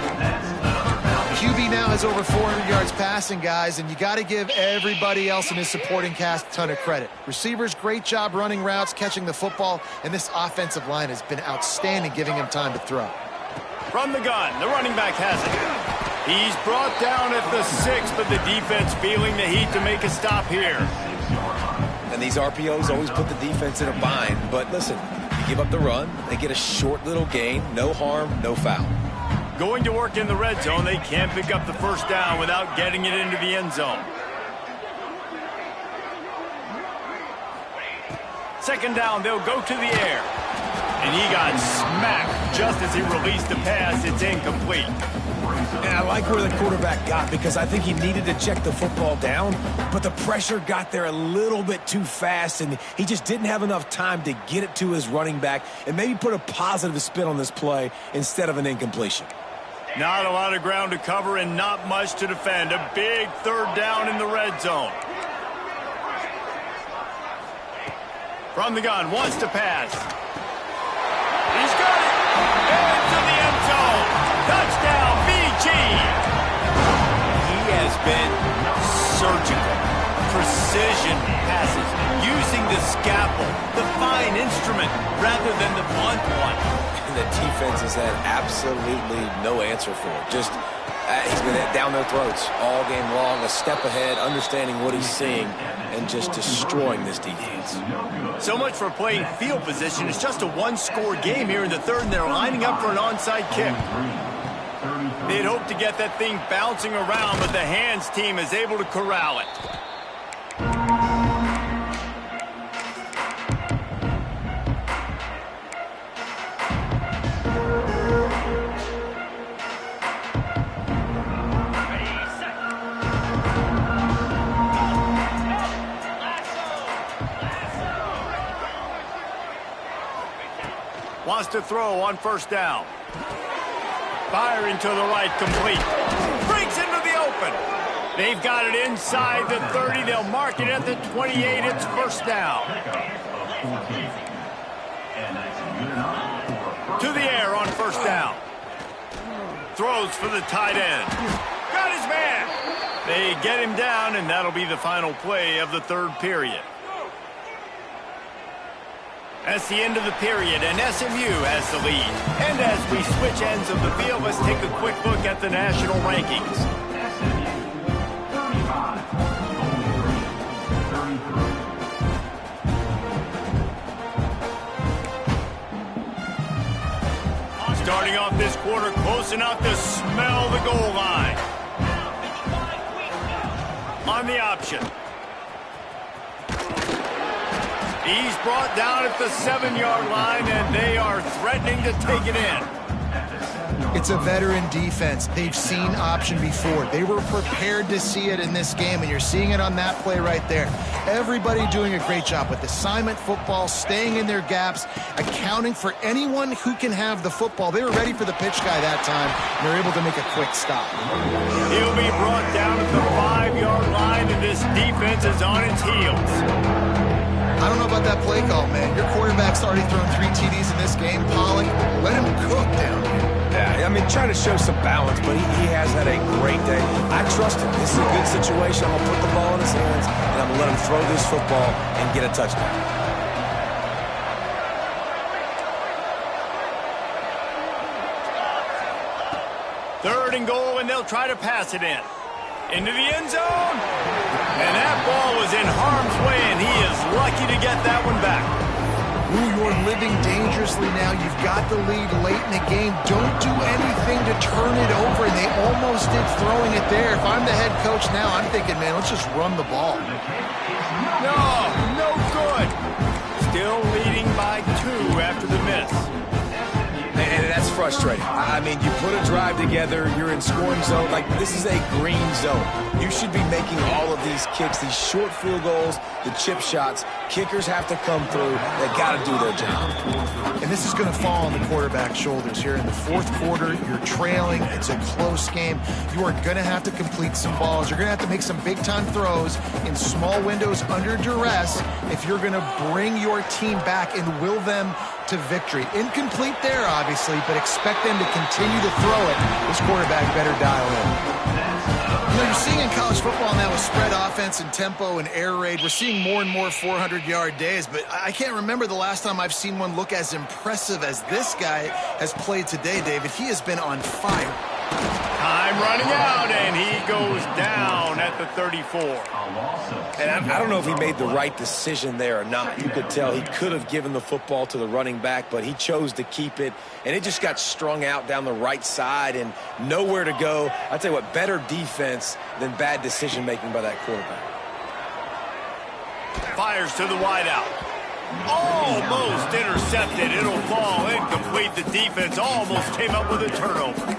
Speaker 2: QB now has over 400 yards passing, guys, and you got to give everybody else in his supporting cast a ton of credit. Receivers, great job running routes, catching the football, and this offensive line has been outstanding, giving him time to throw.
Speaker 1: From the gun, the running back has it. He's brought down at the 6, but the defense feeling the heat to make a stop here.
Speaker 3: And these RPOs always put the defense in a bind, but listen, you give up the run, they get a short little gain, no harm, no foul.
Speaker 1: Going to work in the red zone, they can't pick up the first down without getting it into the end zone. Second down, they'll go to the air. And he got smacked just as he released the pass. It's incomplete.
Speaker 3: And I like where the quarterback got because I think he needed to check the football down, but the pressure got there a little bit too fast, and he just didn't have enough time to get it to his running back and maybe put a positive spin on this play instead of an incompletion.
Speaker 1: Not a lot of ground to cover and not much to defend. A big third down in the red zone. From the gun, wants to pass. He's got it. Into the end zone. Touchdown, BG. He has been surgical. Precision passes. Using the scalpel, the fine instrument, rather than the blunt one.
Speaker 3: The defense has had absolutely no answer for it. Just, he's been down their throats all game long, a step ahead, understanding what he's seeing, and just destroying this defense.
Speaker 1: So much for playing field position. It's just a one-score game here in the third, and they're lining up for an onside kick. They'd hoped to get that thing bouncing around, but the hands team is able to corral it. Wants to throw on first down. Firing to the right, complete. Breaks into the open. They've got it inside the 30. They'll mark it at the 28. It's first down. To the air on first down. Throws for the tight end. Got his man. They get him down, and that'll be the final play of the third period. That's the end of the period, and SMU has the lead. And as we switch ends of the field, let's take a quick look at the national rankings. Starting off this quarter, close enough to smell the goal line. On the option. He's brought down at the 7-yard line, and they are threatening to take it in.
Speaker 2: It's a veteran defense. They've seen option before. They were prepared to see it in this game, and you're seeing it on that play right there. Everybody doing a great job with assignment football, staying in their gaps, accounting for anyone who can have the football. They were ready for the pitch guy that time, and they're able to make a quick stop.
Speaker 1: He'll be brought down at the 5-yard line, and this defense is on its heels.
Speaker 2: I don't know about that play call, man. Your quarterback's already thrown 3 TDs in this game. Pollock, let him cook down here.
Speaker 3: Yeah, I mean, trying to show some balance, but he has had a great day. I trust him. This is a good situation. I'm going to put the ball in his hands, and I'm going to let him throw this football and get a touchdown.
Speaker 1: Third and goal, and they'll try to pass it in. Into the end zone. And that ball was in harm's way, and he is lucky to get that one back.
Speaker 2: Ooh, you're living dangerously now. You've got the lead late in the game. Don't do anything to turn it over. And they almost did throwing it there. If I'm the head coach now, I'm thinking, man, let's just run the ball.
Speaker 1: No good. Still leading by 2 after the miss.
Speaker 3: And that's frustrating. I mean, you put a drive together, you're in scoring zone. Like, this is a green zone. You should be making all of these kicks, these short field goals, the chip shots. Kickers have to come through. They got to do their job.
Speaker 2: And this is going to fall on the quarterback's shoulders here in the fourth quarter. You're trailing. It's a close game. You are going to have to complete some balls. You're going to have to make some big-time throws in small windows under duress if you're going to bring your team back and will them to victory. Incomplete there, obviously, but expect them to continue to throw it. This quarterback better dial in. You know, you're seeing in college football now with spread offense and tempo and air raid, we're seeing more and more 400-yard days, but I can't remember the last time I've seen one look as impressive as this guy has played today, David. He has been on fire.
Speaker 1: Time running out, and he goes down at the 34.
Speaker 3: And I don't know if he made the right decision there or not. You could tell he could have given the football to the running back, but he chose to keep it, and it just got strung out down the right side and nowhere to go. I tell you what, better defense than bad decision-making by that quarterback.
Speaker 1: Fires to the wideout. Almost intercepted. It'll fall incomplete. The defense almost came up with a turnover.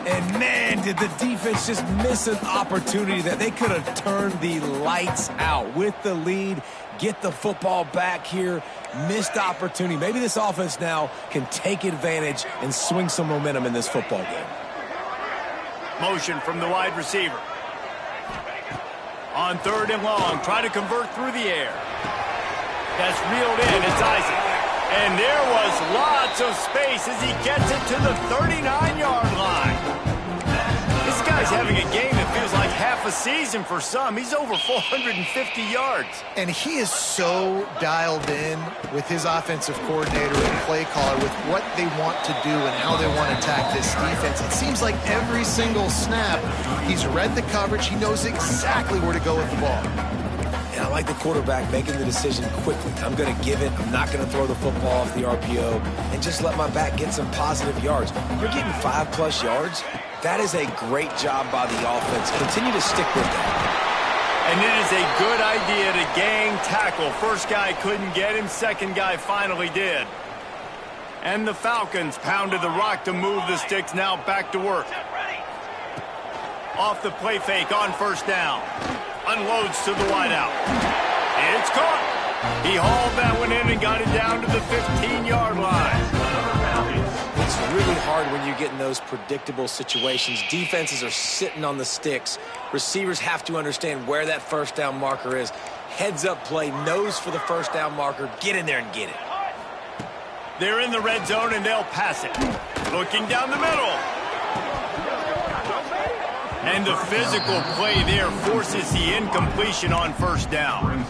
Speaker 3: And, man, did the defense just miss an opportunity that they could have turned the lights out with the lead, get the football back here, missed opportunity. Maybe this offense now can take advantage and swing some momentum in this football game.
Speaker 1: Motion from the wide receiver. On 3rd and long, try to convert through the air. That's reeled in. It's Isaac. And there was lots of space as he gets it to the 39-yard line. This guy's having a game that feels like half a season for some. He's over 450 yards.
Speaker 2: And he is so dialed in with his offensive coordinator and play caller with what they want to do and how they want to attack this defense. It seems like every single snap, he's read the coverage. He knows exactly where to go with the ball.
Speaker 3: And I like the quarterback making the decision quickly. I'm going to give it. I'm not going to throw the football off the RPO and just let my back get some positive yards. You're getting 5+ yards. That is a great job by the offense. Continue to stick with that.
Speaker 1: And it is a good idea to gang tackle. First guy couldn't get him. Second guy finally did. And the Falcons pounded the rock to move the sticks. Now back to work. Off the play fake on 1st down. Unloads to the wideout. It's caught. He hauled that one in and got it down to the 15-yard line.
Speaker 3: It's really hard when you get in those predictable situations. Defenses are sitting on the sticks. Receivers have to understand where that 1st down marker is. Heads up play, nose for the 1st down marker. Get in there and get it.
Speaker 1: They're in the red zone and they'll pass it. Looking down the middle. And the physical play there forces the incompletion on 1st down.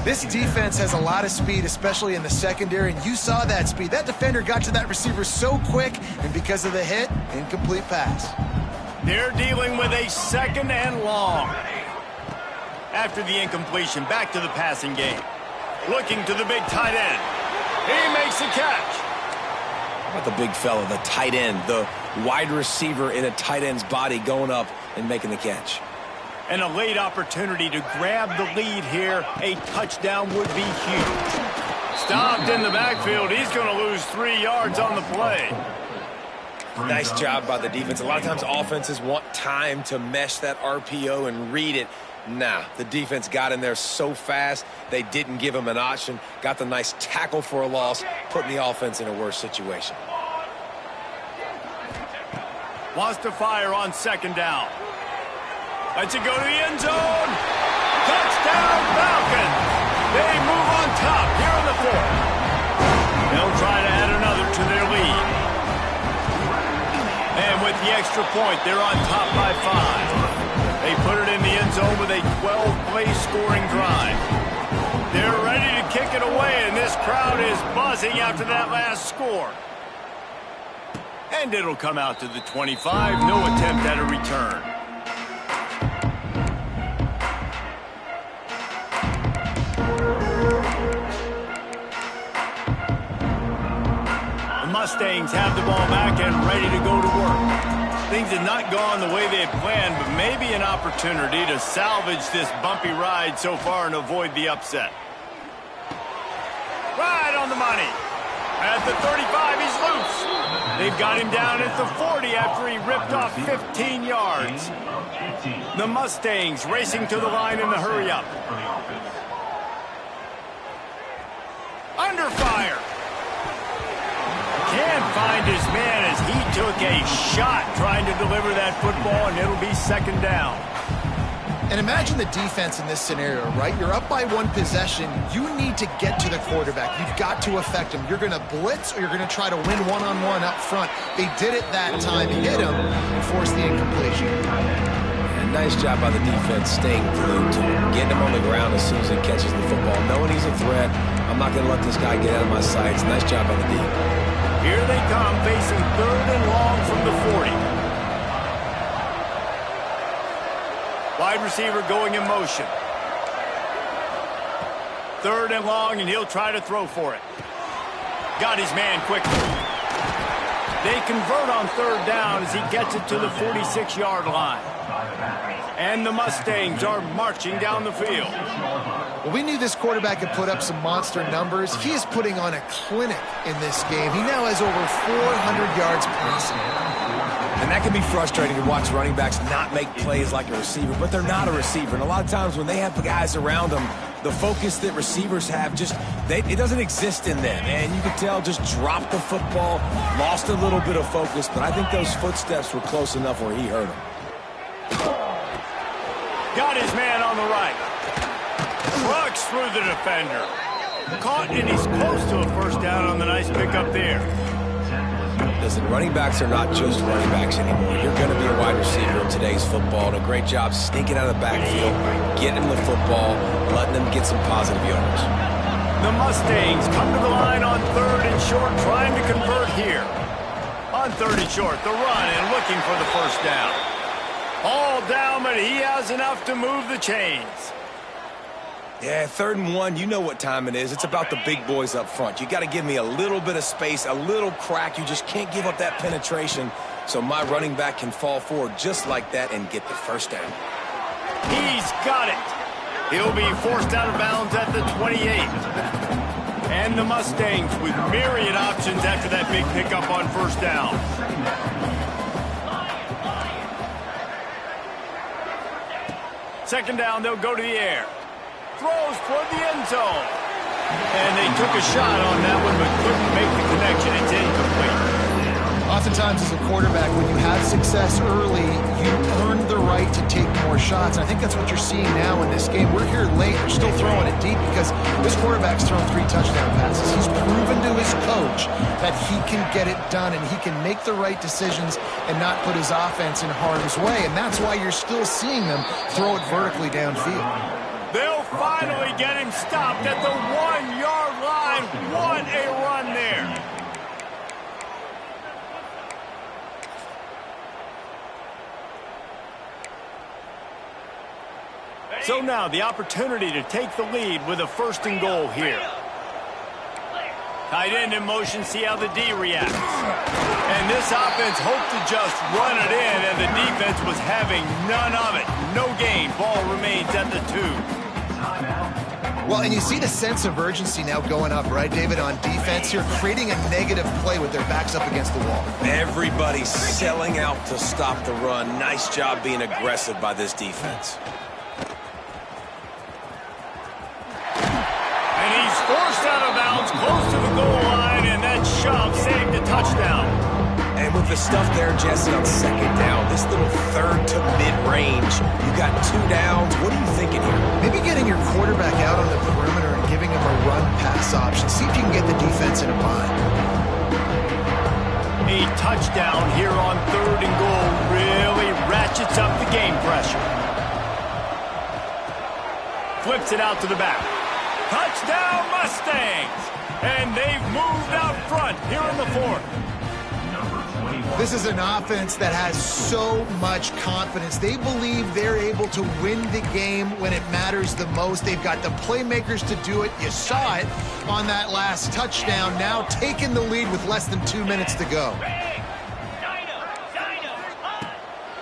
Speaker 2: This defense has a lot of speed, especially in the secondary, and you saw that speed. That defender got to that receiver so quick, and because of the hit, incomplete pass.
Speaker 1: They're dealing with a 2nd and long. After the incompletion, back to the passing game. Looking to the big tight end. He makes the catch.
Speaker 3: How about the big fella, the tight end, the wide receiver in a tight end's body going up and making the catch?
Speaker 1: And a late opportunity to grab the lead here. A touchdown would be huge. Stopped in the backfield. He's going to lose 3 yards on the play.
Speaker 3: Nice job by the defense. A lot of times offenses want time to mesh that RPO and read it. Nah, the defense got in there so fast, they didn't give him an option. Got the nice tackle for a loss, putting the offense in a worse situation.
Speaker 1: Wants to fire on 2nd down. Lets it go to the end zone. Touchdown, Falcons. They move on top here in the 4th. They'll try to add another to their lead. And with the extra point, they're on top by 5. They put it in the end zone with a 12-play scoring drive. They're ready to kick it away, and this crowd is buzzing after that last score. And it'll come out to the 25. No attempt at a return. The Mustangs have the ball back and ready to go to work. Things have not gone the way they had planned, but maybe an opportunity to salvage this bumpy ride so far and avoid the upset. Right on the money. At the 35, he's loose. They've got him down at the 40 after he ripped off 15 yards. The Mustangs racing to the line in the hurry-up. Under fire. Can't find his man as he took a shot trying to deliver that football, and it'll be 2nd down.
Speaker 2: And imagine the defense in this scenario, right? You're up by 1 possession. You need to get to the quarterback. You've got to affect him. You're going to blitz or you're going to try to win one-on-one up front. They did it that time, hit him, and forced the incompletion.
Speaker 3: And nice job by the defense staying glued to him, getting him on the ground as soon as he catches the football, knowing he's a threat. I'm not going to let this guy get out of my sights. Nice job by the D.
Speaker 1: Here they come, facing 3rd and long from the 40. Wide receiver going in motion. 3rd and long, and he'll try to throw for it. Got his man quickly. They convert on 3rd down as he gets it to the 46-yard line. And the Mustangs are marching down the field.
Speaker 2: Well, we knew this quarterback could put up some monster numbers. He is putting on a clinic in this game. He now has over 400 yards passing.
Speaker 3: And that can be frustrating to watch running backs not make plays like a receiver, but they're not a receiver. And a lot of times when they have the guys around them, the focus that receivers have it doesn't exist in them. And you can tell just dropped the football, lost a little bit of focus, but I think those footsteps were close enough where he hurt him.
Speaker 1: Got his man on the right. Trucks through the defender. Caught, and he's close to a 1st down on the nice pickup there.
Speaker 3: Listen, running backs are not just running backs anymore. You're going to be a wide receiver in today's football. And a great job sneaking out of the backfield, getting him the football, letting them get some positive yards.
Speaker 1: The Mustangs come to the line on 3rd and short, trying to convert here. On 3rd and short, the run and looking for the 1st down. All down, but he has enough to move the chains.
Speaker 3: Yeah, 3rd and 1, you know what time it is. It's about the big boys up front. You got to give me a little bit of space, a little crack. You just can't give up that penetration so my running back can fall forward just like that and get the 1st down.
Speaker 1: He's got it. He'll be forced out of bounds at the 28. And the Mustangs with myriad options after that big pickup on 1st down. Second down, they'll go to the air. Throws toward the end zone. And they took a shot on that one, but couldn't make the connection. It's incomplete.
Speaker 2: Oftentimes as a quarterback, when you have success early, you earn the right to take more shots. And I think that's what you're seeing now in this game. We're here late. We're still throwing it deep because this quarterback's thrown 3 touchdown passes. He's proven to his coach that he can get it done and he can make the right decisions and not put his offense in harm's way. And that's why you're still seeing them throw it vertically downfield.
Speaker 1: They'll finally get him stopped at the 1-yard line. What a run there. So now the opportunity to take the lead with a 1st and goal here. Tight end in motion, see how the D reacts. And And this offense hoped to just run it in, and the defense was having none of it. No gain. Ball remains at the 2.
Speaker 2: Well, and you see the sense of urgency now going up, right, David, on defense here, creating a negative play with their backs up against the wall.
Speaker 3: Everybody's selling out to stop the run. Nice job being aggressive by this defense.
Speaker 1: And he's forced out of bounds close to the goal line, and that shove saved a touchdown.
Speaker 3: And with the stuff there, Jesse, on second down, this little third to mid-range, you got 2 downs. What are you thinking here?
Speaker 2: Maybe getting your quarterback out on the perimeter and giving him a run-pass option. See if you can get the defense in a bind.
Speaker 1: A touchdown here on 3rd and goal really ratchets up the game pressure. Flips it out to the back. Touchdown Mustangs! And they've moved out front here in the 4th.
Speaker 2: This is an offense that has so much confidence. They believe they're able to win the game when it matters the most. They've got the playmakers to do it. You saw it on that last touchdown. Now taking the lead with less than 2 minutes to go.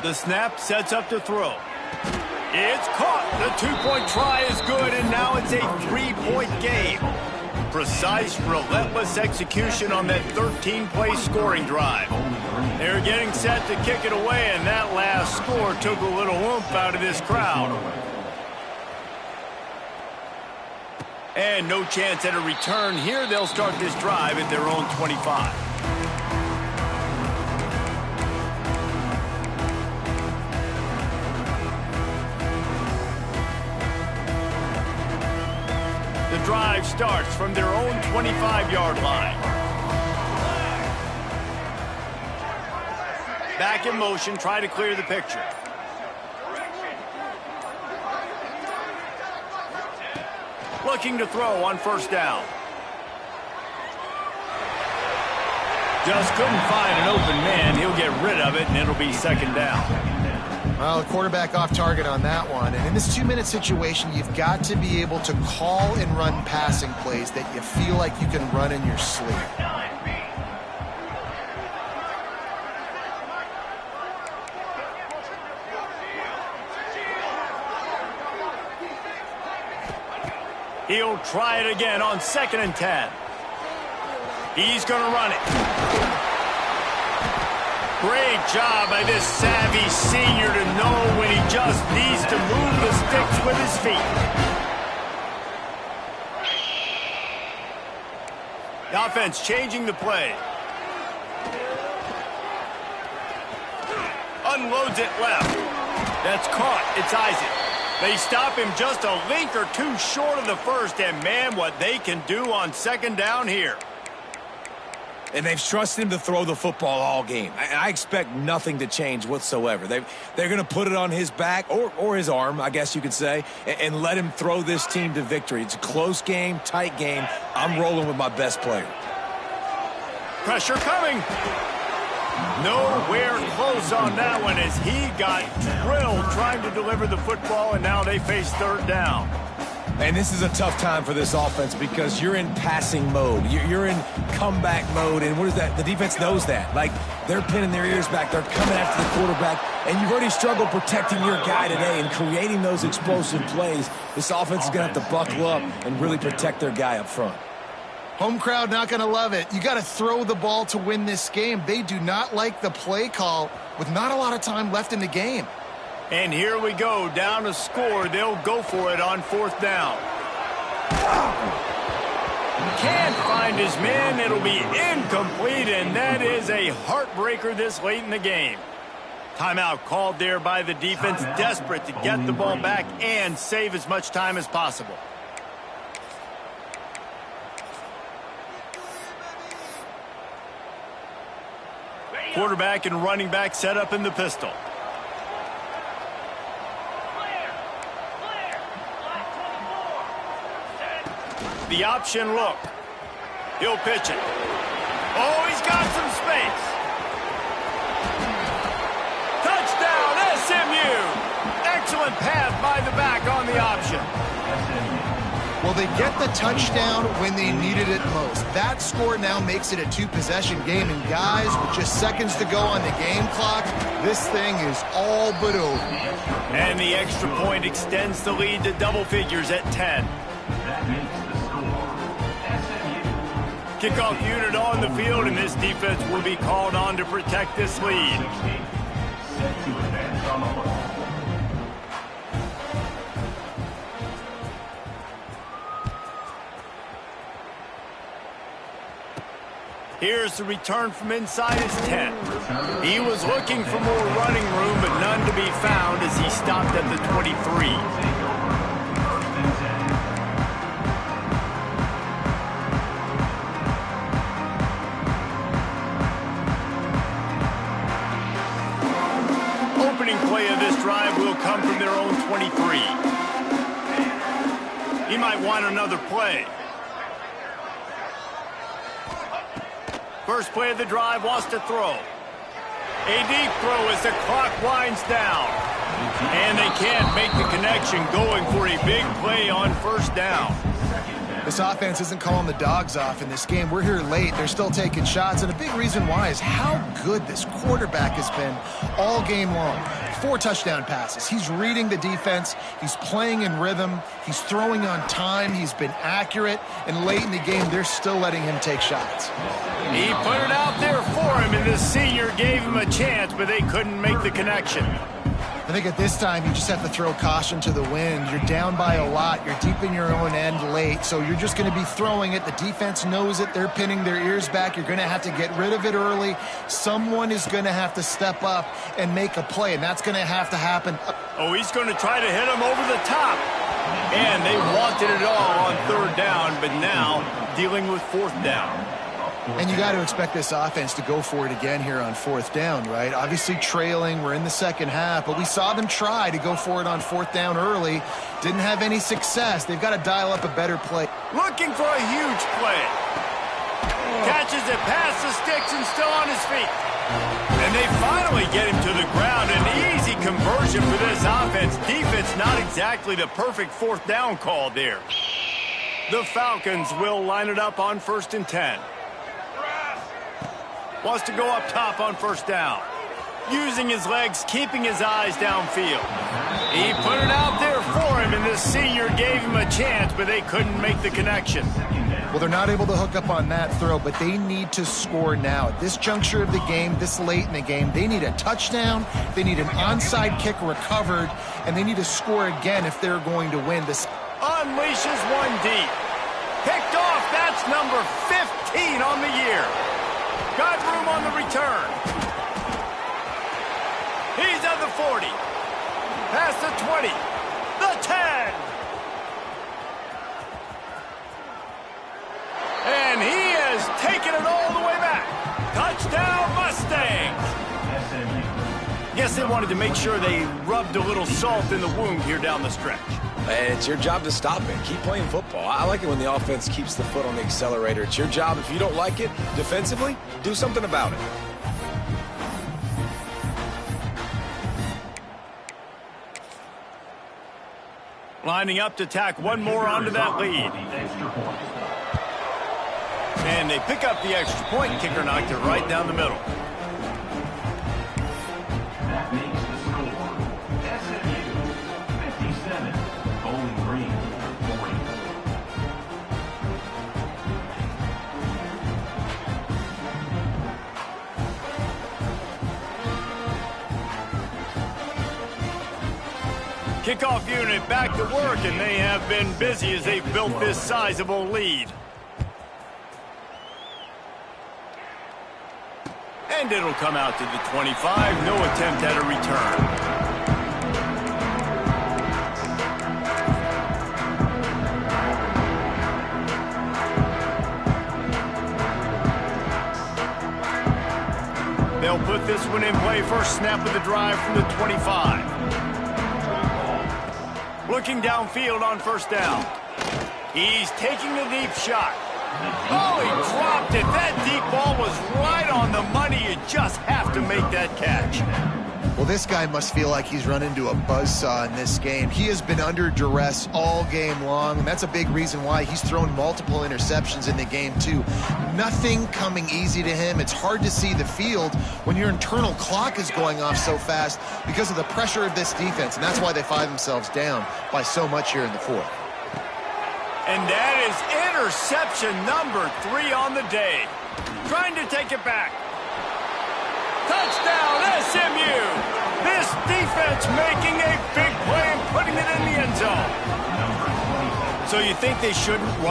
Speaker 1: The snap sets up to throw. It's caught. The 2-point try is good, and now it's a 3-point game. Precise, relentless execution on that 13-play scoring drive. They're getting set to kick it away, and that last score took a little oomph out of this crowd. And no chance at a return here. They'll start this drive at their own 25. The drive starts from their own 25-yard line. Back in motion, try to clear the picture. Looking to throw on 1st down. Just couldn't find an open man. He'll get rid of it, and it'll be 2nd down.
Speaker 2: Well, the quarterback off target on that one. And in this 2-minute situation, you've got to be able to call and run passing plays that you feel like you can run in your sleep.
Speaker 1: He'll try it again on 2nd and 10. He's going to run it. Great job by this savvy senior to know when he just needs to move the sticks with his feet. The offense changing the play. Unloads it left. That's caught. It's Isaac. They stop him just a link or two short of the 1st, and man, what they can do on 2nd down here.
Speaker 3: And they've trusted him to throw the football all game. I expect nothing to change whatsoever. They're going to put it on his back, or his arm, I guess you could say, and let him throw this team to victory. It's a close game, tight game. I'm rolling with my best player.
Speaker 1: Pressure coming. Nowhere close on that one as he got drilled trying to deliver the football, and now they face 3rd down.
Speaker 3: And this is a tough time for this offense because you're in passing mode. You're in comeback mode, and what is that? The defense knows that. Like, they're pinning their ears back. They're coming after the quarterback, and you've already struggled protecting your guy today and creating those explosive plays. This offense is going to have to buckle up and really protect their guy up front.
Speaker 2: Home crowd not going to love it. You got to throw the ball to win this game. They do not like the play call with not a lot of time left in the game.
Speaker 1: And here we go, down to score. They'll go for it on 4th down. Can't find his man. It'll be incomplete, and that is a heartbreaker this late in the game. Timeout called there by the defense, desperate to get the ball back and save as much time as possible. Quarterback and running back set up in the pistol. The option look. He'll pitch it. Oh, he's got some space. Touchdown, SMU. Excellent pass by the back on the option.
Speaker 2: Well, Well, they get the touchdown when they needed it most. That score now makes it a two-possession game. And guys, with just seconds to go on the game clock, this thing is all but over.
Speaker 1: And the extra point extends the lead to double figures at 10.
Speaker 4: That makes the score SMU.
Speaker 1: Kickoff unit on the field, and this defense will be called on to protect this lead.
Speaker 4: 16. Set to advance on the ball.
Speaker 1: Here's the return from inside his 10. He was looking for more running room, but none to be found as he stopped at the 23. Opening play of this drive will come from their own 23. He might want another play. First play of the drive, wants to throw. A deep throw as the clock winds down. And they can't make the connection, going for a big play on first down.
Speaker 2: This offense isn't calling the dogs off in this game. We're here late. They're still taking shots. And a big reason why is how good this quarterback has been all game long. 4 touchdown passes. He's reading the defense. He's playing in rhythm. He's throwing on time. He's been accurate. And late in the game, they're still letting him take shots.
Speaker 1: He put it out there for him, and the senior gave him a chance, but they couldn't make the connection.
Speaker 2: I think at this time, you just have to throw caution to the wind. You're down by a lot. You're deep in your own end late, so you're just going to be throwing it. The defense knows it. They're pinning their ears back. You're going to have to get rid of it early. Someone is going to have to step up and make a play, and that's going to have to happen.
Speaker 1: Oh, he's going to try to hit him over the top. And they wanted it all on third down, but now dealing with fourth down.
Speaker 2: And you got to expect this offense to go for it again here on fourth down, right? Obviously trailing, we're in the second half, but we saw them try to go for it on fourth down early. Didn't have any success. They've got to dial up a better play.
Speaker 1: Looking for a huge play. Catches it past the sticks and still on his feet. And they finally get him to the ground. An easy conversion for this offense. Defense not exactly the perfect fourth down call there. The Falcons will line it up on 1st and 10. Wants to go up top on first down. Using his legs, keeping his eyes downfield. He put it out there for him, and the senior gave him a chance, but they couldn't make the connection.
Speaker 2: Well, they're not able to hook up on that throw, but they need to score now. At this juncture of the game, this late in the game, they need a touchdown, they need an onside kick recovered, and they need to score again if they're going to win this.
Speaker 1: Unleashes one deep. Picked off, that's number 15 on the year. Got room on the return. He's at the 40. Past the 20. The 10. And he has taken it all the way back. Touchdown Mustangs. Guess they wanted to make sure they rubbed a little salt in the wound here down the stretch.
Speaker 3: And it's your job to stop it. Keep playing football. I like it when the offense keeps the foot on the accelerator. It's your job. If you don't like it defensively, do something about it.
Speaker 1: Lining up to tack one more onto that lead. And they pick up the extra point. Kicker knocked it right down the middle.
Speaker 4: That makes the score SMU 57, Bowling Green 40.
Speaker 1: Kickoff unit back to work, and they have been busy as they've built this sizable lead. And it'll come out to the 25. No attempt at a return. They'll put this one in play. First snap of the drive from the 25. Looking downfield on first down. He's taking the deep shot. Oh, he dropped it. That deep ball was right on the money. You just have to make that catch.
Speaker 2: Well, this guy must feel like he's run into a buzzsaw in this game. He has been under duress all game long, and that's a big reason why he's thrown multiple interceptions in the game, too. Nothing coming easy to him. It's hard to see the field when your internal clock is going off so fast because of the pressure of this defense, and that's why they find themselves down by so much here in the fourth.
Speaker 1: And that is interception number 3 on the day. Trying to take it back. Touchdown, SMU! This defense making a big play and putting it in the end zone. So you think they shouldn't run?